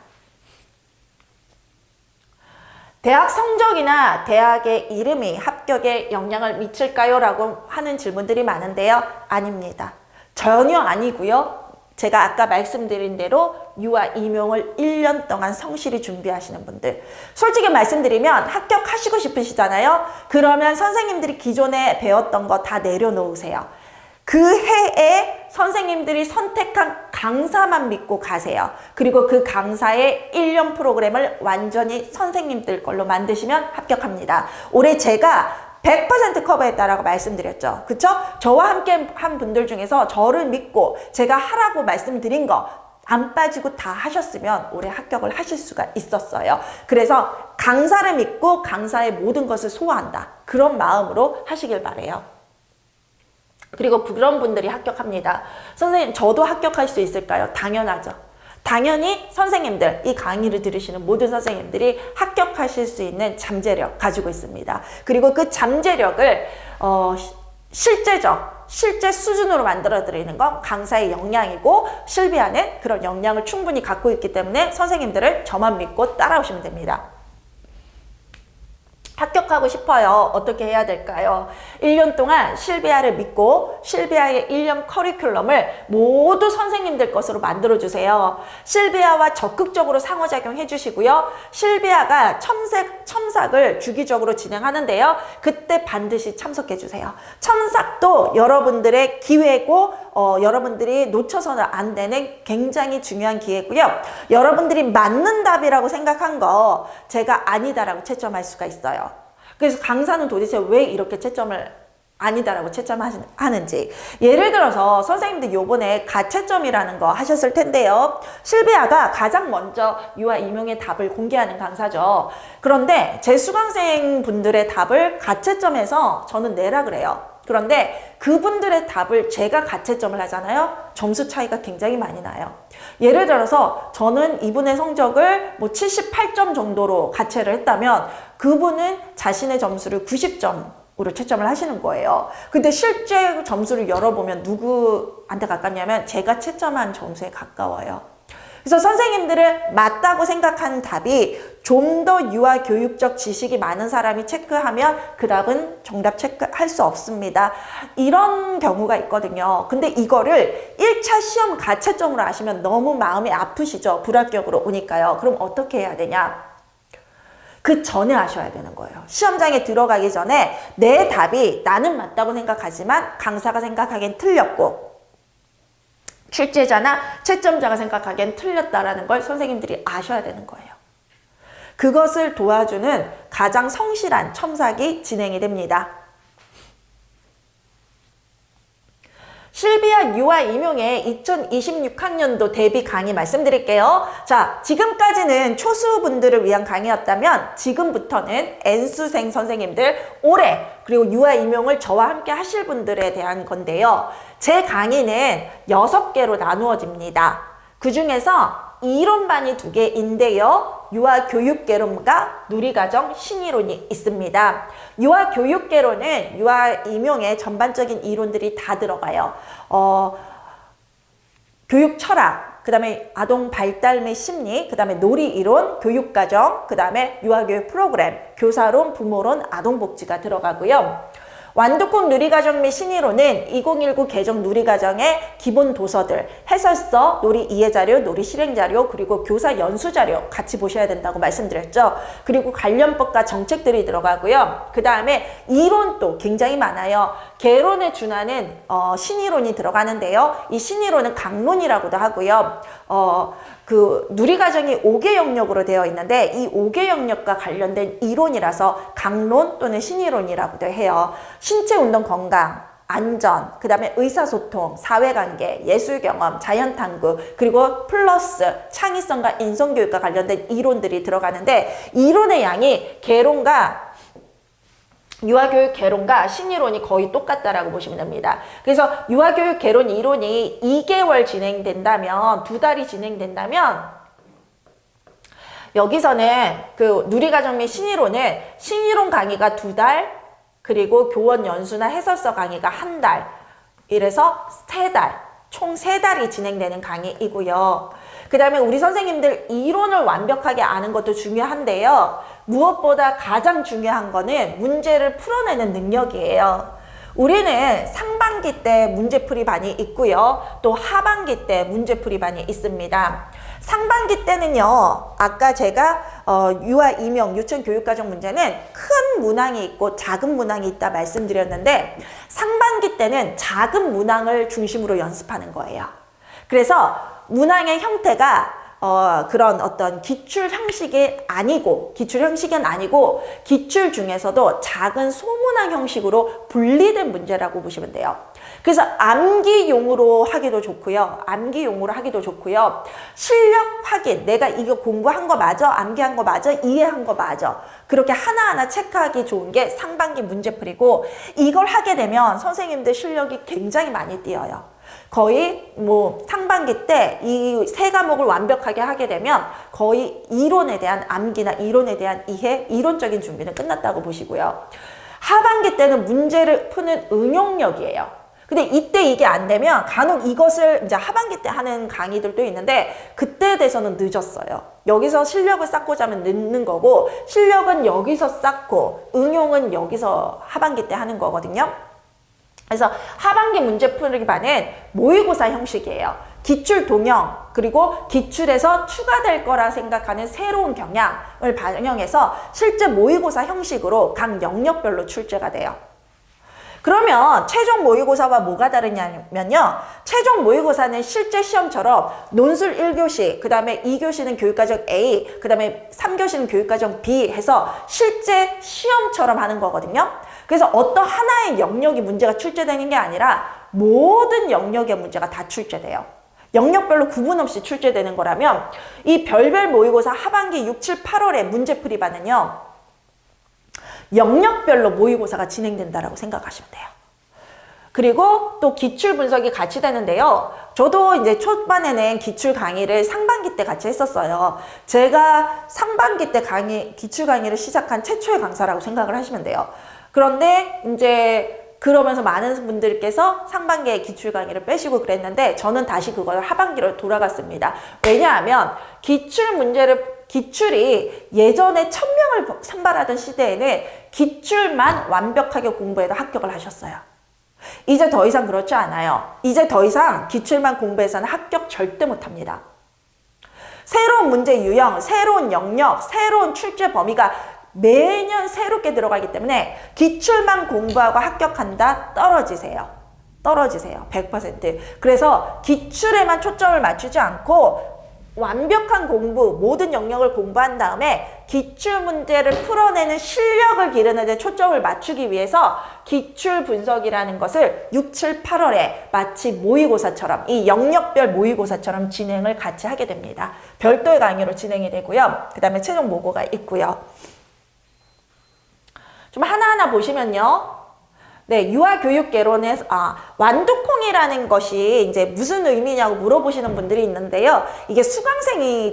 대학 성적이나 대학의 이름이 합격에 영향을 미칠까요? 라고 하는 질문들이 많은데요. 아닙니다. 전혀 아니고요. 제가 아까 말씀드린 대로 유아 임용을 1년 동안 성실히 준비하시는 분들, 솔직히 말씀드리면 합격하시고 싶으시잖아요. 그러면 선생님들이 기존에 배웠던 거 다 내려놓으세요. 그 해에 선생님들이 선택한 강사만 믿고 가세요. 그리고 그 강사의 1년 프로그램을 완전히 선생님들 걸로 만드시면 합격합니다. 올해 제가 100% 커버했다라고 말씀드렸죠. 그쵸? 저와 함께 한 분들 중에서 저를 믿고 제가 하라고 말씀드린 거 안 빠지고 다 하셨으면 올해 합격을 하실 수가 있었어요. 그래서 강사를 믿고 강사의 모든 것을 소화한다. 그런 마음으로 하시길 바래요. 그리고 그런 분들이 합격합니다. 선생님, 저도 합격할 수 있을까요? 당연하죠. 당연히 선생님들, 이 강의를 들으시는 모든 선생님들이 합격하실 수 있는 잠재력 가지고 있습니다. 그리고 그 잠재력을 실제 수준으로 만들어 드리는 건 강사의 역량이고, 실비아는 그런 역량을 충분히 갖고 있기 때문에 선생님들을 저만 믿고 따라오시면 됩니다. 합격하고 싶어요. 어떻게 해야 될까요? 1년 동안 실비아를 믿고 실비아의 1년 커리큘럼을 모두 선생님들 것으로 만들어주세요. 실비아와 적극적으로 상호작용해 주시고요. 실비아가 첨삭을 주기적으로 진행하는데요. 그때 반드시 참석해 주세요. 첨삭도 여러분들의 기회고 여러분들이 놓쳐서는 안 되는 굉장히 중요한 기회고요. 여러분들이 맞는 답이라고 생각한 거 제가 아니다라고 채점할 수가 있어요. 그래서 강사는 도대체 왜 이렇게 채점을 아니다라고 채점하는지. 예를 들어서 선생님들 요번에 가채점이라는 거 하셨을 텐데요. 실비아가 가장 먼저 유아 임용의 답을 공개하는 강사죠. 그런데 제 수강생 분들의 답을 가채점에서 저는 내라 그래요. 그런데 그분들의 답을 제가 가채점을 하잖아요. 점수 차이가 굉장히 많이 나요. 예를 들어서 저는 이분의 성적을 78점 정도로 가채를 했다면 그분은 자신의 점수를 90점으로 채점을 하시는 거예요. 근데 실제 점수를 열어보면 누구한테 가깝냐면 제가 채점한 점수에 가까워요. 그래서 선생님들은 맞다고 생각하는 답이 좀 더 유아 교육적 지식이 많은 사람이 체크하면 그 답은 정답 체크할 수 없습니다. 이런 경우가 있거든요. 근데 이거를 1차 시험 가채점으로 하시면 너무 마음이 아프시죠? 불합격으로 오니까요. 그럼 어떻게 해야 되냐? 그 전에 하셔야 되는 거예요. 시험장에 들어가기 전에 내 답이 나는 맞다고 생각하지만 강사가 생각하기엔 틀렸고 출제자나 채점자가 생각하기엔 틀렸다라는 걸 선생님들이 아셔야 되는 거예요. 그것을 도와주는 가장 성실한 첨삭이 진행이 됩니다. 실비아 유아 임용의 2026학년도 대비 강의 말씀드릴게요. 자, 지금까지는 초수분들을 위한 강의였다면 지금부터는 N수생 선생님들 올해 그리고 유아 임용을 저와 함께 하실 분들에 대한 건데요. 제 강의는 6개로 나누어집니다. 그 중에서 이론반이 2개인데요. 유아교육개론과 누리과정 신이론이 있습니다. 유아교육개론은 유아 임용의 전반적인 이론들이 다 들어가요. 교육 철학, 그 다음에 아동 발달 및 심리, 그 다음에 놀이이론, 교육과정, 그 다음에 유아교육 프로그램, 교사론, 부모론, 아동복지가 들어가고요. 완두콩 누리과정 및 신이론은 2019 개정 누리과정의 기본 도서들, 해설서, 놀이 이해자료, 놀이 실행자료, 그리고 교사 연수자료 같이 보셔야 된다고 말씀드렸죠. 그리고 관련법과 정책들이 들어가고요. 그 다음에 이론도 굉장히 많아요. 개론에 준하는 신이론이 들어가는데요. 이 신이론은 강론이라고도 하고요. 그 누리과정이 5개 영역으로 되어 있는데 이 5개 영역과 관련된 이론이라서 강론 또는 신이론이라고도 해요. 신체운동 건강, 안전, 그 다음에 의사소통, 사회관계, 예술경험, 자연탐구, 그리고 플러스 창의성과 인성교육과 관련된 이론들이 들어가는데 이론의 양이 개론과 유아교육 개론과 신이론이 거의 똑같다라고 보시면 됩니다. 그래서 유아교육 개론 이론이 2개월 진행된다면, 2달이 진행된다면, 여기서는 그 누리과정 및 신이론은 신이론 강의가 2달, 그리고 교원 연수나 해설서 강의가 1달, 이래서 3달, 총 3달이 진행되는 강의이고요. 그 다음에 우리 선생님들 이론을 완벽하게 아는 것도 중요한데요. 무엇보다 가장 중요한 거는 문제를 풀어내는 능력이에요. 우리는 상반기 때 문제풀이반이 있고요. 또 하반기 때 문제풀이반이 있습니다. 상반기 때는요, 아까 제가 유아, 임용, 유치원 교육과정 문제는 큰 문항이 있고 작은 문항이 있다 말씀드렸는데, 상반기 때는 작은 문항을 중심으로 연습하는 거예요. 그래서 문항의 형태가 그런 어떤 기출 형식은 아니고, 기출 중에서도 작은 소문항 형식으로 분리된 문제라고 보시면 돼요. 그래서 암기용으로 하기도 좋고요. 실력 확인, 내가 이거 공부한 거 맞아? 암기한 거 맞아? 이해한 거 맞아? 그렇게 하나하나 체크하기 좋은 게 상반기 문제풀이고, 이걸 하게 되면 선생님들 실력이 굉장히 많이 뛰어요. 거의 뭐 상반기 때 이 3과목을 완벽하게 하게 되면 거의 이론에 대한 암기나 이론에 대한 이해, 이론적인 준비는 끝났다고 보시고요. 하반기 때는 문제를 푸는 응용력이에요. 근데 이때 이게 안 되면 간혹 이것을 이제 하반기 때 하는 강의들도 있는데, 그때에 대해서는 늦었어요. 여기서 실력을 쌓고자 하면 늦는 거고, 실력은 여기서 쌓고 응용은 여기서 하반기 때 하는 거거든요. 그래서 하반기 문제풀이반은 모의고사 형식이에요. 기출 동형, 그리고 기출에서 추가될 거라 생각하는 새로운 경향을 반영해서 실제 모의고사 형식으로 각 영역별로 출제가 돼요. 그러면 최종 모의고사와 뭐가 다르냐면요. 최종 모의고사는 실제 시험처럼 논술 1교시, 그 다음에 2교시는 교육과정 A, 그 다음에 3교시는 교육과정 B 해서 실제 시험처럼 하는 거거든요. 그래서 어떤 하나의 영역이 문제가 출제되는 게 아니라 모든 영역의 문제가 다 출제돼요. 영역별로 구분 없이 출제되는 거라면, 이 별별 모의고사 하반기 6, 7, 8월에 문제풀이반은요, 영역별로 모의고사가 진행된다라고 생각하시면 돼요. 그리고 또 기출 분석이 같이 되는데요. 저도 이제 초반에는 기출 강의를 상반기 때 같이 했었어요. 제가 상반기 때 기출 강의를 시작한 최초의 강사라고 생각을 하시면 돼요. 그런데 이제 그러면서 많은 분들께서 상반기에 기출 강의를 빼시고 그랬는데, 저는 다시 그걸 하반기로 돌아갔습니다. 왜냐하면 기출이 예전에 1000명을 선발하던 시대에는 기출만 완벽하게 공부해도 합격을 하셨어요. 이제 더 이상 그렇지 않아요. 이제 더 이상 기출만 공부해서는 합격 절대 못합니다. 새로운 문제 유형, 새로운 영역, 새로운 출제 범위가 매년 새롭게 들어가기 때문에 기출만 공부하고 합격한다? 떨어지세요. 100%. 그래서 기출에만 초점을 맞추지 않고 완벽한 공부, 모든 영역을 공부한 다음에 기출 문제를 풀어내는 실력을 기르는 데 초점을 맞추기 위해서 기출 분석이라는 것을 6, 7, 8월에 마치 모의고사처럼, 이 영역별 모의고사처럼 진행을 같이 하게 됩니다. 별도의 강의로 진행이 되고요. 그 다음에 최종 모고가 있고요. 좀 하나하나 보시면요. 네, 유아교육개론에서, 완두콩이라는 것이 이제 무슨 의미냐고 물어보시는 분들이 있는데요. 이게 수강생이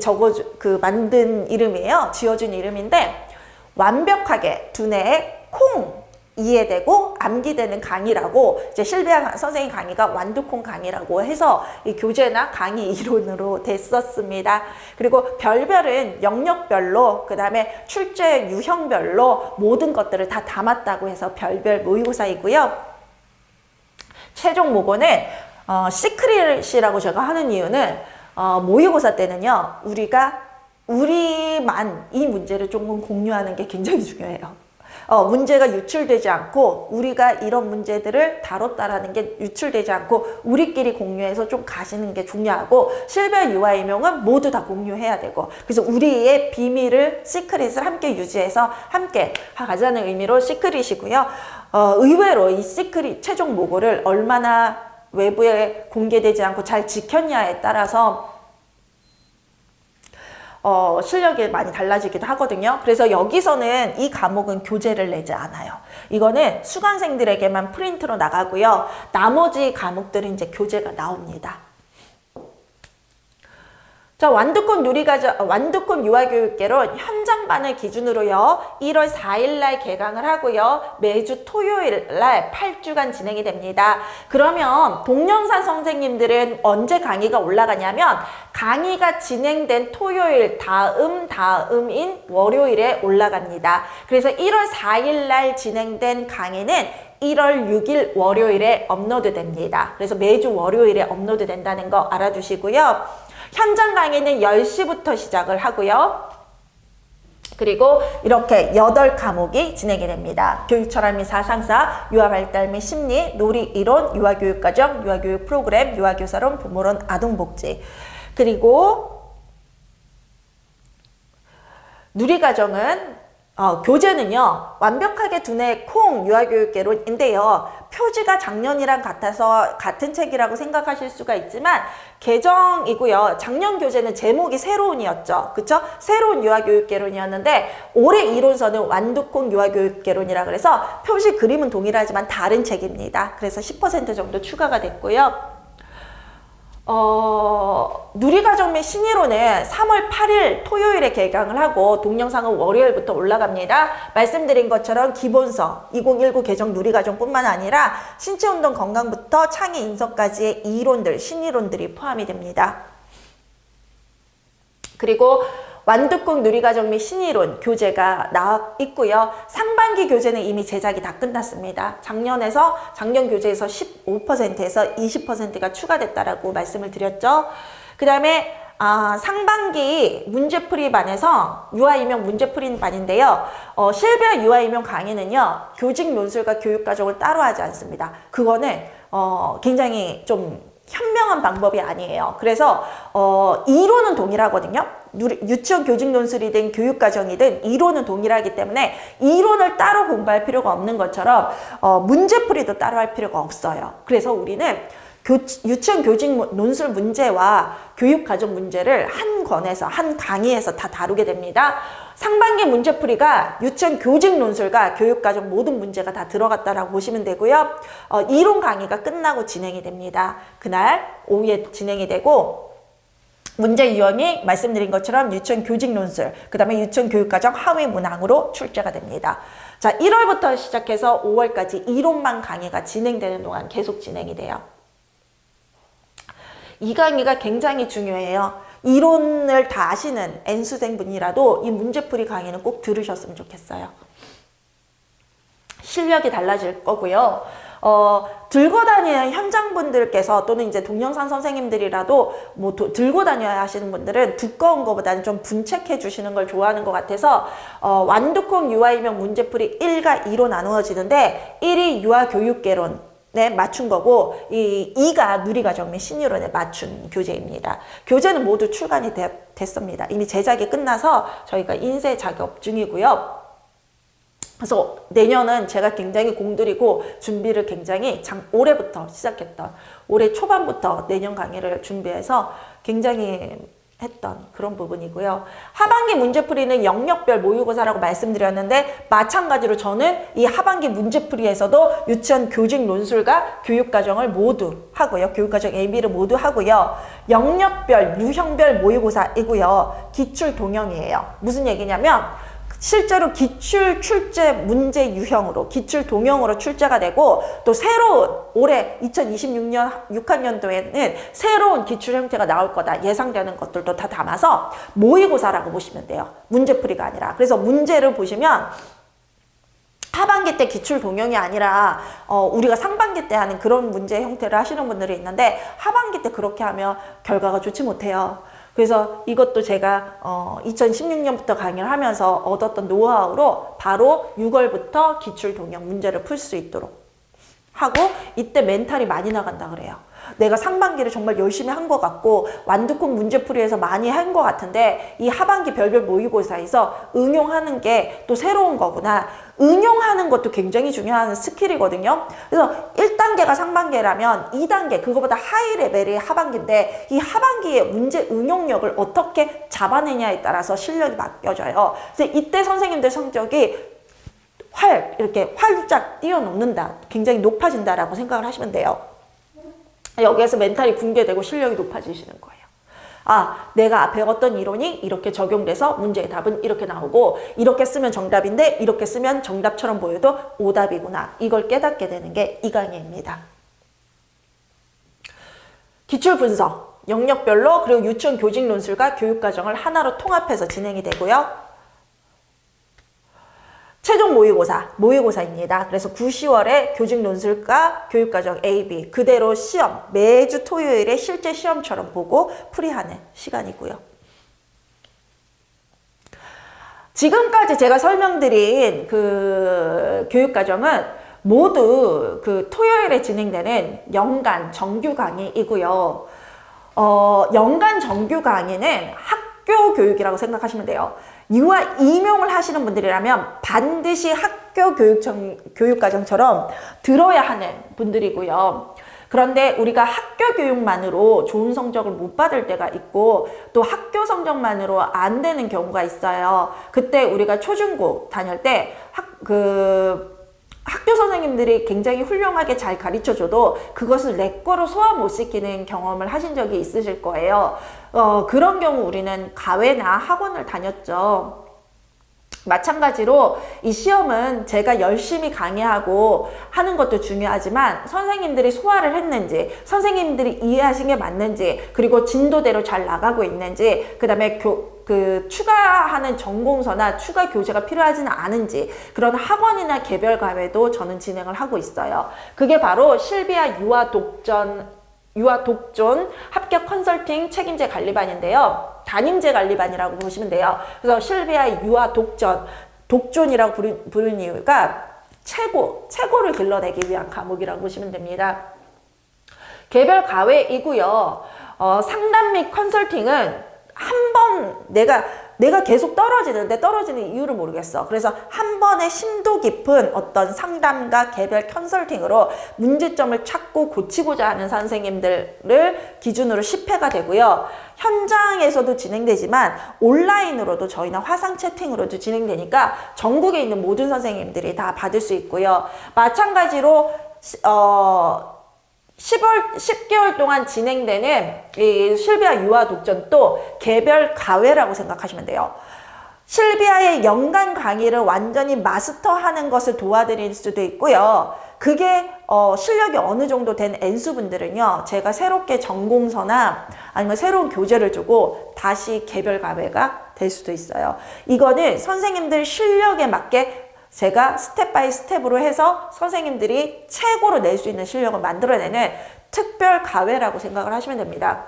만든 이름이에요. 지어준 이름인데, 완벽하게 두뇌에 콩, 이해되고 암기되는 강의라고, 이제 실비아 선생님 강의가 완두콩 강의라고 해서 이 교재나 강의 이론으로 됐었습니다. 그리고 별별은 영역별로, 그 다음에 출제 유형별로 모든 것들을 다 담았다고 해서 별별 모의고사이고요. 최종 모고는 시크릿이라고 제가 하는 이유는 모의고사 때는요, 우리만 이 문제를 조금 공유하는 게 굉장히 중요해요. 문제가 유출되지 않고, 우리가 이런 문제들을 다뤘다라는 게 유출되지 않고 우리끼리 공유해서 좀 가시는 게 중요하고, 실별 유아임용은 모두 다 공유해야 되고, 그래서 우리의 비밀을, 시크릿을 함께 유지해서 함께 가자는 의미로 시크릿이고요. 의외로 이 시크릿 최종 모고를 얼마나 외부에 공개되지 않고 잘 지켰냐에 따라서 실력이 많이 달라지기도 하거든요. 그래서 여기서는 이 과목은 교재를 내지 않아요. 이거는 수강생들에게만 프린트로 나가고요. 나머지 과목들은 이제 교재가 나옵니다. 자, 완두콩 유아교육개론 현장반을 기준으로요, 1월 4일날 개강을 하고요, 매주 토요일날 8주간 진행이 됩니다. 그러면 동영상 선생님들은 언제 강의가 올라가냐면, 강의가 진행된 토요일 다음인 월요일에 올라갑니다. 그래서 1월 4일날 진행된 강의는 1월 6일 월요일에 업로드 됩니다. 그래서 매주 월요일에 업로드 된다는 거 알아두시고요. 현장 강의는 10시부터 시작을 하고요. 그리고 이렇게 8과목이 진행이 됩니다. 교육철학 및 사상사, 유아발달 및 심리, 놀이이론, 유아교육과정, 유아교육 프로그램, 유아교사론, 부모론, 아동복지. 그리고 누리과정은 교재는요, 완벽하게 두뇌 콩 유아교육개론인데요. 표지가 작년이랑 같아서 같은 책이라고 생각하실 수가 있지만 개정이고요. 작년 교재는 제목이 새로운이었죠. 그쵸? 새로운 유아교육개론이었는데 올해 이론서는 완두콩 유아교육개론이라 그래서 표지 그림은 동일하지만 다른 책입니다. 그래서 10% 정도 추가가 됐고요. 누리과정 및 신이론은 3월 8일 토요일에 개강을 하고 동영상은 월요일부터 올라갑니다. 말씀드린 것처럼 기본서 2019 개정 누리과정뿐만 아니라 신체운동 건강부터 창의 인서까지의 이론들, 신이론들이 포함이 됩니다. 그리고 완두콩 누리과정 및 신이론 교재가 나와 있고요. 상반기 교재는 이미 제작이 다 끝났습니다. 작년 교재에서 15%에서 20%가 추가됐다라고 말씀을 드렸죠. 그 다음에 상반기 문제풀이반에서 유아이명 문제풀이반인데요. 실비아 유아이명 강의는요, 교직 논술과 교육과정을 따로 하지 않습니다. 그거는 굉장히 좀 현명한 방법이 아니에요. 그래서 이론은 동일하거든요. 유치원 교직 논술이든 교육과정이든 이론은 동일하기 때문에 이론을 따로 공부할 필요가 없는 것처럼 문제풀이도 따로 할 필요가 없어요. 그래서 우리는 유치원 교직 논술 문제와 교육과정 문제를 한 권에서, 한 강의에서 다 다루게 됩니다. 상반기 문제풀이가 유치원 교직 논술과 교육과정 모든 문제가 다 들어갔다라고 보시면 되고요. 이론 강의가 끝나고 진행이 됩니다. 그날 오후에 진행이 되고, 문제 유형이 말씀드린 것처럼 유치원 교직 논술, 그 다음에 유치원 교육과정 하위 문항으로 출제가 됩니다. 자, 1월부터 시작해서 5월까지 이론만 강의가 진행되는 동안 계속 진행이 돼요. 이 강의가 굉장히 중요해요. 이론을 다 아시는 N수생분이라도 이 문제풀이 강의는 꼭 들으셨으면 좋겠어요. 실력이 달라질 거고요. 들고 다니는 현장분들께서 또는 이제 동영상 선생님들이라도 뭐 들고 다녀야 하시는 분들은 두꺼운 것보다는 좀 분책해 주시는 걸 좋아하는 것 같아서 완두콩 유아이명 문제풀이 1과 2로 나누어지는데 1이 유아교육개론 네, 맞춘 거고, 2가 누리과정 및 신이론에 맞춘 교재입니다. 교재는 모두 출간이 됐습니다. 이미 제작이 끝나서 저희가 인쇄 작업 중이고요. 그래서 내년은 제가 굉장히 공들이고 준비를 굉장히 올해부터 시작했던, 올해 초반부터 내년 강의를 준비해서 굉장히 했던 그런 부분이고요. 하반기 문제풀이는 영역별 모의고사라고 말씀드렸는데 마찬가지로 저는 이 하반기 문제풀이에서도 유치원 교직 논술과 교육과정을 모두 하고요. 교육과정 AB를 모두 하고요. 영역별, 유형별 모의고사이고요. 기출 동형이에요. 무슨 얘기냐면 실제로 기출 출제 문제 유형으로, 기출 동형으로 출제가 되고, 또 새로운 올해 2026년 6학년도에는 새로운 기출 형태가 나올 거다 예상되는 것들도 다 담아서 모의고사라고 보시면 돼요. 문제풀이가 아니라. 그래서 문제를 보시면 하반기 때 기출 동형이 아니라 우리가 상반기 때 하는 그런 문제 형태를 하시는 분들이 있는데 하반기 때 그렇게 하면 결과가 좋지 못해요. 그래서 이것도 제가 2016년부터 강의를 하면서 얻었던 노하우로 바로 6월부터 기출 동형 문제를 풀 수 있도록 하고 이때 멘탈이 많이 나간다 그래요. 내가 상반기를 정말 열심히 한 것 같고 완두콩 문제풀이에서 많이 한 것 같은데 이 하반기 별별 모의고사에서 응용하는 게 또 새로운 거구나. 응용하는 것도 굉장히 중요한 스킬이거든요. 그래서 1단계가 상반기라면 2단계 그거보다 하이 레벨이 하반기인데 이 하반기의 문제 응용력을 어떻게 잡아내냐에 따라서 실력이 바뀌어져요. 그래서 이때 선생님들 성적이 이렇게 활짝 뛰어넘는다. 굉장히 높아진다라고 생각을 하시면 돼요. 여기에서 멘탈이 붕괴되고 실력이 높아지시는 거예요. 아, 내가 배웠던 이론이 이렇게 적용돼서 문제의 답은 이렇게 나오고 이렇게 쓰면 정답인데 이렇게 쓰면 정답처럼 보여도 오답이구나. 이걸 깨닫게 되는 게 이 강의입니다. 기출 분석, 영역별로 그리고 유치원 교직 논술과 교육과정을 하나로 통합해서 진행이 되고요. 최종 모의고사입니다. 그래서 9, 10월에 교직 논술과 교육과정 A, B 그대로 시험 매주 토요일에 실제 시험처럼 보고 풀이하는 시간이고요. 지금까지 제가 설명드린 그 교육과정은 모두 그 토요일에 진행되는 연간 정규 강의이고요. 연간 정규 강의는 학교 교육이라고 생각하시면 돼요. 유아 임용을 하시는 분들이라면 반드시 학교 교육과정처럼 들어야 하는 분들이고요. 그런데 우리가 학교 교육만으로 좋은 성적을 못 받을 때가 있고 또 학교 성적만으로 안 되는 경우가 있어요. 그때 우리가 초중고 다닐 때 학교 선생님들이 굉장히 훌륭하게 잘 가르쳐줘도 그것을 내 거로 소화 못 시키는 경험을 하신 적이 있으실 거예요. 그런 경우 우리는 가외나 학원을 다녔죠. 마찬가지로 이 시험은 제가 열심히 강의하고 하는 것도 중요하지만 선생님들이 소화를 했는지, 선생님들이 이해하신 게 맞는지, 그리고 진도대로 잘 나가고 있는지, 그 다음에 추가하는 전공서나 추가 교재가 필요하지는 않은지 그런 학원이나 개별 과외도 저는 진행을 하고 있어요. 그게 바로 실비아 유아 독존 합격 컨설팅 책임제 관리반인데요. 담임제 관리반이라고 보시면 돼요. 그래서 실비아 유아 독존이라고 부르는 이유가 최고를 길러내기 위한 과목이라고 보시면 됩니다. 개별 과외이고요. 상담 및 컨설팅은 한 번 내가 계속 떨어지는 이유를 모르겠어. 그래서 한 번에 심도 깊은 어떤 상담과 개별 컨설팅으로 문제점을 찾고 고치고자 하는 선생님들을 기준으로 10회가 되고요. 현장에서도 진행되지만 온라인으로도 저희는 화상 채팅으로도 진행되니까 전국에 있는 모든 선생님들이 다 받을 수 있고요. 마찬가지로 10개월 동안 진행되는 이 실비아 유아 독전도 개별 과외라고 생각하시면 돼요. 실비아의 연간 강의를 완전히 마스터하는 것을 도와드릴 수도 있고요. 그게 실력이 어느 정도 된 N수분들은요. 제가 새롭게 전공서나 아니면 새로운 교재를 주고 다시 개별 과외가 될 수도 있어요. 이거는 선생님들 실력에 맞게 제가 스텝 바이 스텝으로 해서 선생님들이 최고로 낼 수 있는 실력을 만들어내는 특별 과외라고 생각을 하시면 됩니다.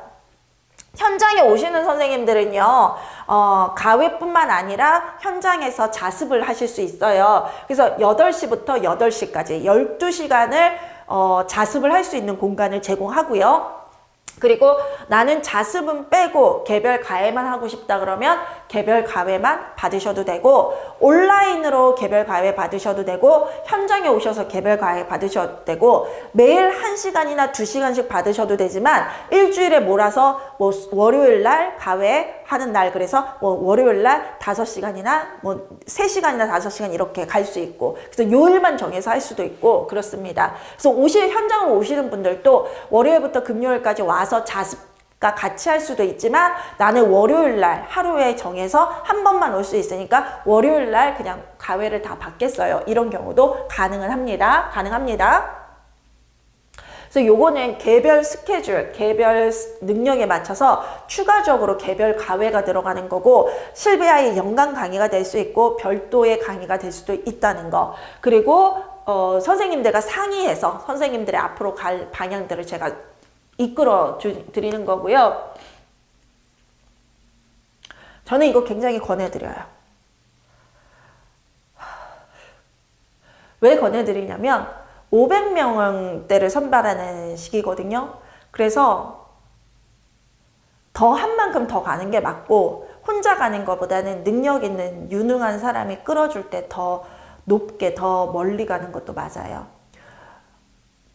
현장에 오시는 선생님들은요, 과외뿐만 아니라 현장에서 자습을 하실 수 있어요. 그래서 8시부터 8시까지 12시간을 자습을 할 수 있는 공간을 제공하고요. 그리고 나는 자습은 빼고 개별 과외만 하고 싶다 그러면 개별 과외만 받으셔도 되고 온라인으로 개별 과외 받으셔도 되고 현장에 오셔서 개별 과외 받으셔도 되고 매일 1시간이나 2시간씩 받으셔도 되지만 일주일에 몰아서 뭐 월요일 날 과외 하는 날 그래서 뭐 월요일 날 5시간이나 뭐 3시간이나 5시간 이렇게 갈 수 있고 그래서 요일만 정해서 할 수도 있고 그렇습니다. 그래서 현장을 오시는 분들도 월요일부터 금요일까지 와서 자습과 같이 할 수도 있지만 나는 월요일 날 하루에 정해서 한 번만 올 수 있으니까 월요일 날 그냥 과외를 다 받겠어요. 이런 경우도 가능합니다. 그래서 요거는 개별 스케줄, 개별 능력에 맞춰서 추가적으로 개별 과외가 들어가는 거고 실비아의 연간 강의가 될 수 있고 별도의 강의가 될 수도 있다는 거. 그리고 선생님들과 상의해서 선생님들의 앞으로 갈 방향들을 제가 이끌어 드리는 거고요. 저는 이거 굉장히 권해드려요. 왜 권해드리냐면 500명대를 선발하는 시기거든요. 그래서 더 한 만큼 더 가는 게 맞고, 혼자 가는 것보다는 능력 있는 유능한 사람이 끌어줄 때 더 높게 더 멀리 가는 것도 맞아요.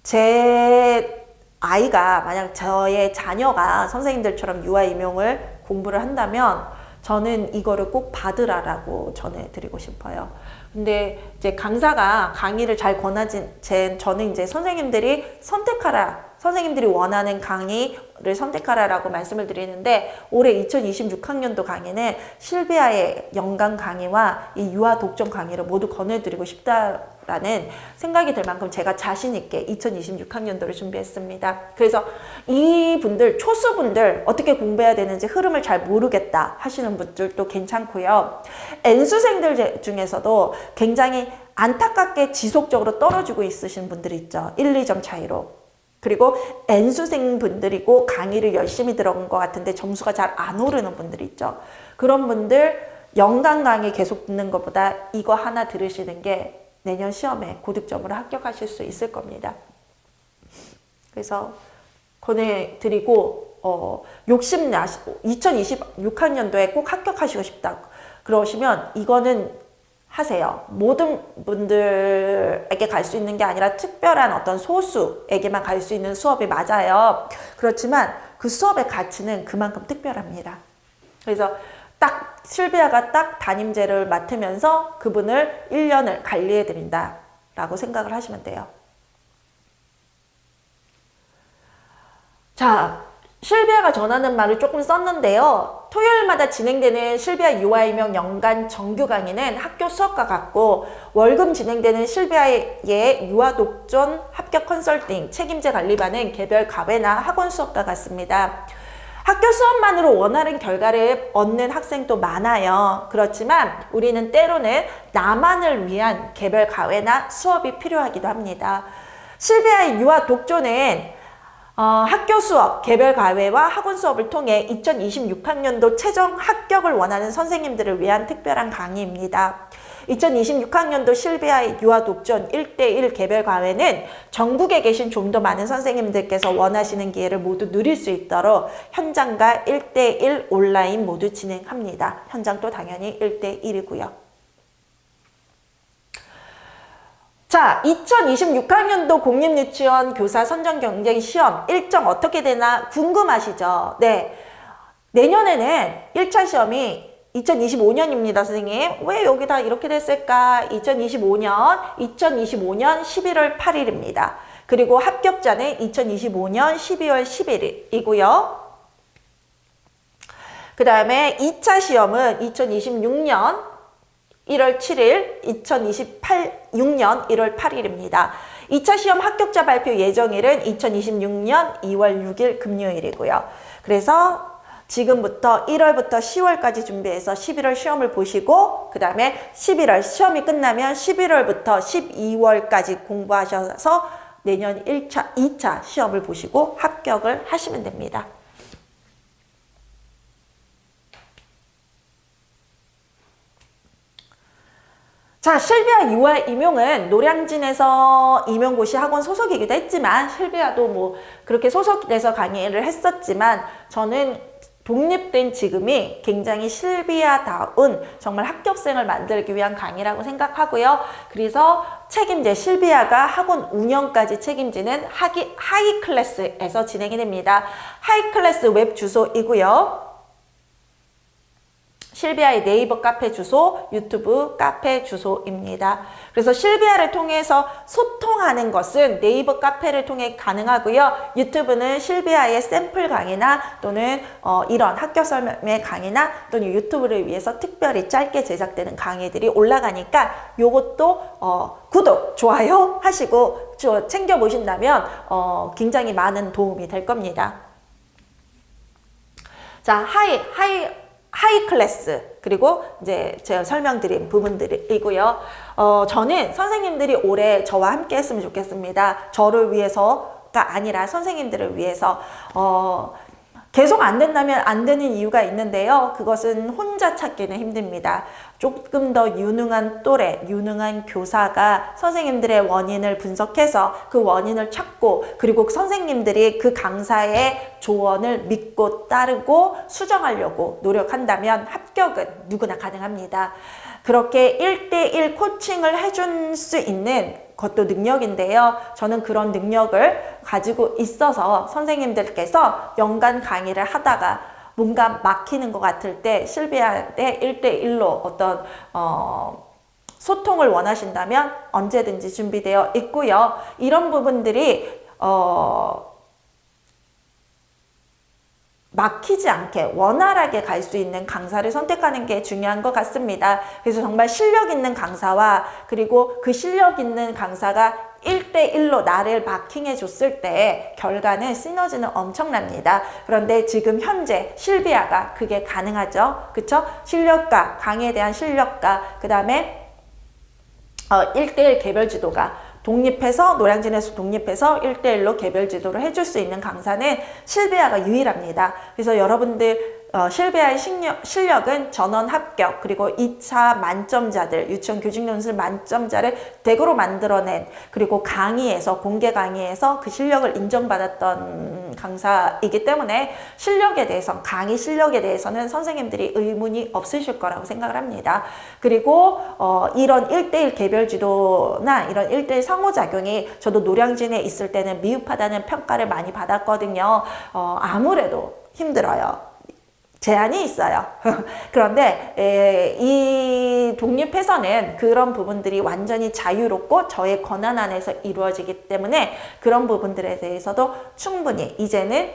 제 아이가 만약 저의 자녀가 선생님들처럼 유아 임용을 공부를 한다면 저는 이거를 꼭 받으라라고 전해드리고 싶어요. 근데 이제 강사가 강의를 잘 권하진, 저는 이제 선생님들이 선택하라, 선생님들이 원하는 강의를 선택하라라고 말씀을 드리는데, 올해 2026학년도 강의는 실비아의 연강 강의와 이 유아 독점 강의를 모두 권해드리고 싶다라는 생각이 들 만큼 제가 자신 있게 2026학년도를 준비했습니다. 그래서 이분들, 초수분들 어떻게 공부해야 되는지 흐름을 잘 모르겠다 하시는 분들도 괜찮고요. N수생들 중에서도 굉장히 안타깝게 지속적으로 떨어지고 있으신 분들이 있죠. 1, 2점 차이로. 그리고 N수생 분들이고 강의를 열심히 들어온 것 같은데 점수가 잘 안 오르는 분들이 있죠. 그런 분들 연강 강의 계속 듣는 것보다 이거 하나 들으시는 게 내년 시험에 고득점으로 합격하실 수 있을 겁니다. 그래서 권해드리고 2026학년도에 꼭 합격하시고 싶다 그러시면 이거는 하세요. 모든 분들에게 갈 수 있는 게 아니라 특별한 어떤 소수에게만 갈 수 있는 수업이 맞아요. 그렇지만 그 수업의 가치는 그만큼 특별합니다. 그래서 딱 실비아가 딱 담임제를 맡으면서 그분을 1년을 관리해 드린다 라고 생각을 하시면 돼요. 자, 실비아가 전하는 말을 조금 썼는데요. 토요일마다 진행되는 실비아 유아 임용 연간 정규 강의는 학교 수업과 같고, 월금 진행되는 실비아의 유아 독전 합격 컨설팅 책임제 관리반은 개별 과외나 학원 수업과 같습니다. 학교 수업만으로 원하는 결과를 얻는 학생도 많아요. 그렇지만 우리는 때로는 나만을 위한 개별 과외나 수업이 필요하기도 합니다. 실비아의 유아 독조는 학교 수업, 개별 과외와 학원 수업을 통해 2026학년도 최종 합격을 원하는 선생님들을 위한 특별한 강의입니다. 2026학년도 실비아의 유아 독전 1대1 개별 과외는 전국에 계신 좀 더 많은 선생님들께서 원하시는 기회를 모두 누릴 수 있도록 현장과 1대1 온라인 모두 진행합니다. 현장도 당연히 1대1이고요. 자, 2026학년도 공립유치원 교사 선정 경쟁 시험 일정 어떻게 되나 궁금하시죠? 네. 내년에는 1차 시험이 2025년입니다, 선생님. 왜 여기다 이렇게 됐을까? 2025년 11월 8일입니다. 그리고 합격자는 2025년 12월 11일이고요. 그 다음에 2차 시험은 2026년 1월 7일, 2026년 1월 8일입니다. 2차 시험 합격자 발표 예정일은 2026년 2월 6일 금요일이고요. 그래서 지금부터 1월부터 10월까지 준비해서 11월 시험을 보시고, 그 다음에 11월 시험이 끝나면 11월부터 12월까지 공부하셔서 내년 1차, 2차 시험을 보시고 합격을 하시면 됩니다. 자, 실비아 유아 임용은 노량진에서 임용고시 학원 소속이기도 했지만, 실비아도 뭐 그렇게 소속돼서 강의를 했었지만, 저는 독립된 지금이 굉장히 실비아다운 정말 합격생을 만들기 위한 강의라고 생각하고요. 그래서 책임제, 실비아가 학원 운영까지 책임지는 하이 클래스에서 진행이 됩니다. 하이 클래스 웹 주소이고요. 실비아의 네이버 카페 주소, 유튜브 카페 주소입니다. 그래서 실비아를 통해서 소통하는 것은 네이버 카페를 통해 가능하고요. 유튜브는 실비아의 샘플 강의나 또는 이런 학교 설명의 강의나 또는 유튜브를 위해서 특별히 짧게 제작되는 강의들이 올라가니까 요것도 구독, 좋아요 하시고 챙겨보신다면 굉장히 많은 도움이 될 겁니다. 자, 하이 클래스, 그리고 이제 제가 설명드린 부분들이고요. 저는 선생님들이 올해 저와 함께 했으면 좋겠습니다. 저를 위해서가 아니라 선생님들을 위해서 계속 안 된다면 안 되는 이유가 있는데요. 그것은 혼자 찾기는 힘듭니다. 조금 더 유능한 또래, 유능한 교사가 선생님들의 원인을 분석해서 그 원인을 찾고, 그리고 선생님들이 그 강사의 조언을 믿고 따르고 수정하려고 노력한다면 합격은 누구나 가능합니다. 그렇게 1대1 코칭을 해줄 수 있는 것도 능력인데요. 저는 그런 능력을 가지고 있어서 선생님들께서 연간 강의를 하다가 뭔가 막히는 것 같을 때 실비아한테 1대1로 어떤 소통을 원하신다면 언제든지 준비되어 있고요. 이런 부분들이 막히지 않게 원활하게 갈 수 있는 강사를 선택하는 게 중요한 것 같습니다. 그래서 정말 실력 있는 강사와, 그리고 그 실력 있는 강사가 1대1로 나를 마킹해 줬을 때 결과는 시너지는 엄청납니다. 그런데 지금 현재 실비아가 그게 가능하죠. 그쵸? 실력과, 강의에 대한 실력과, 그 다음에 1대1 개별 지도가 독립해서, 노량진에서 독립해서 1대1로 개별 지도를 해줄 수 있는 강사는 실비아가 유일합니다. 그래서 여러분들 실비아의 실력은 전원 합격, 그리고 2차 만점자들, 유치원 교직연수 만점자를 대거로 만들어낸, 그리고 강의에서, 공개 강의에서 그 실력을 인정받았던 강사이기 때문에 실력에 대해서, 강의 실력에 대해서는 선생님들이 의문이 없으실 거라고 생각을 합니다. 그리고 이런 1대1 개별 지도나 이런 1대1 상호작용이 저도 노량진에 있을 때는 미흡하다는 평가를 많이 받았거든요. 아무래도 힘들어요. 제한이 있어요. 그런데 이 독립해서는 그런 부분들이 완전히 자유롭고 저의 권한 안에서 이루어지기 때문에 그런 부분들에 대해서도 충분히 이제는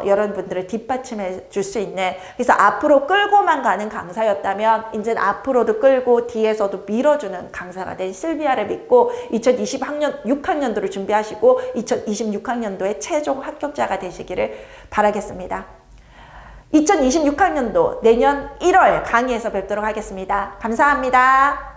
여러분들을 뒷받침해 줄 수 있는, 그래서 앞으로 끌고만 가는 강사였다면 이제는 앞으로도 끌고 뒤에서도 밀어주는 강사가 된 실비아를 믿고 2026학년도를 준비하시고 2026학년도에 최종 합격자가 되시기를 바라겠습니다. 2026학년도 내년 1월 강의에서 뵙도록 하겠습니다. 감사합니다.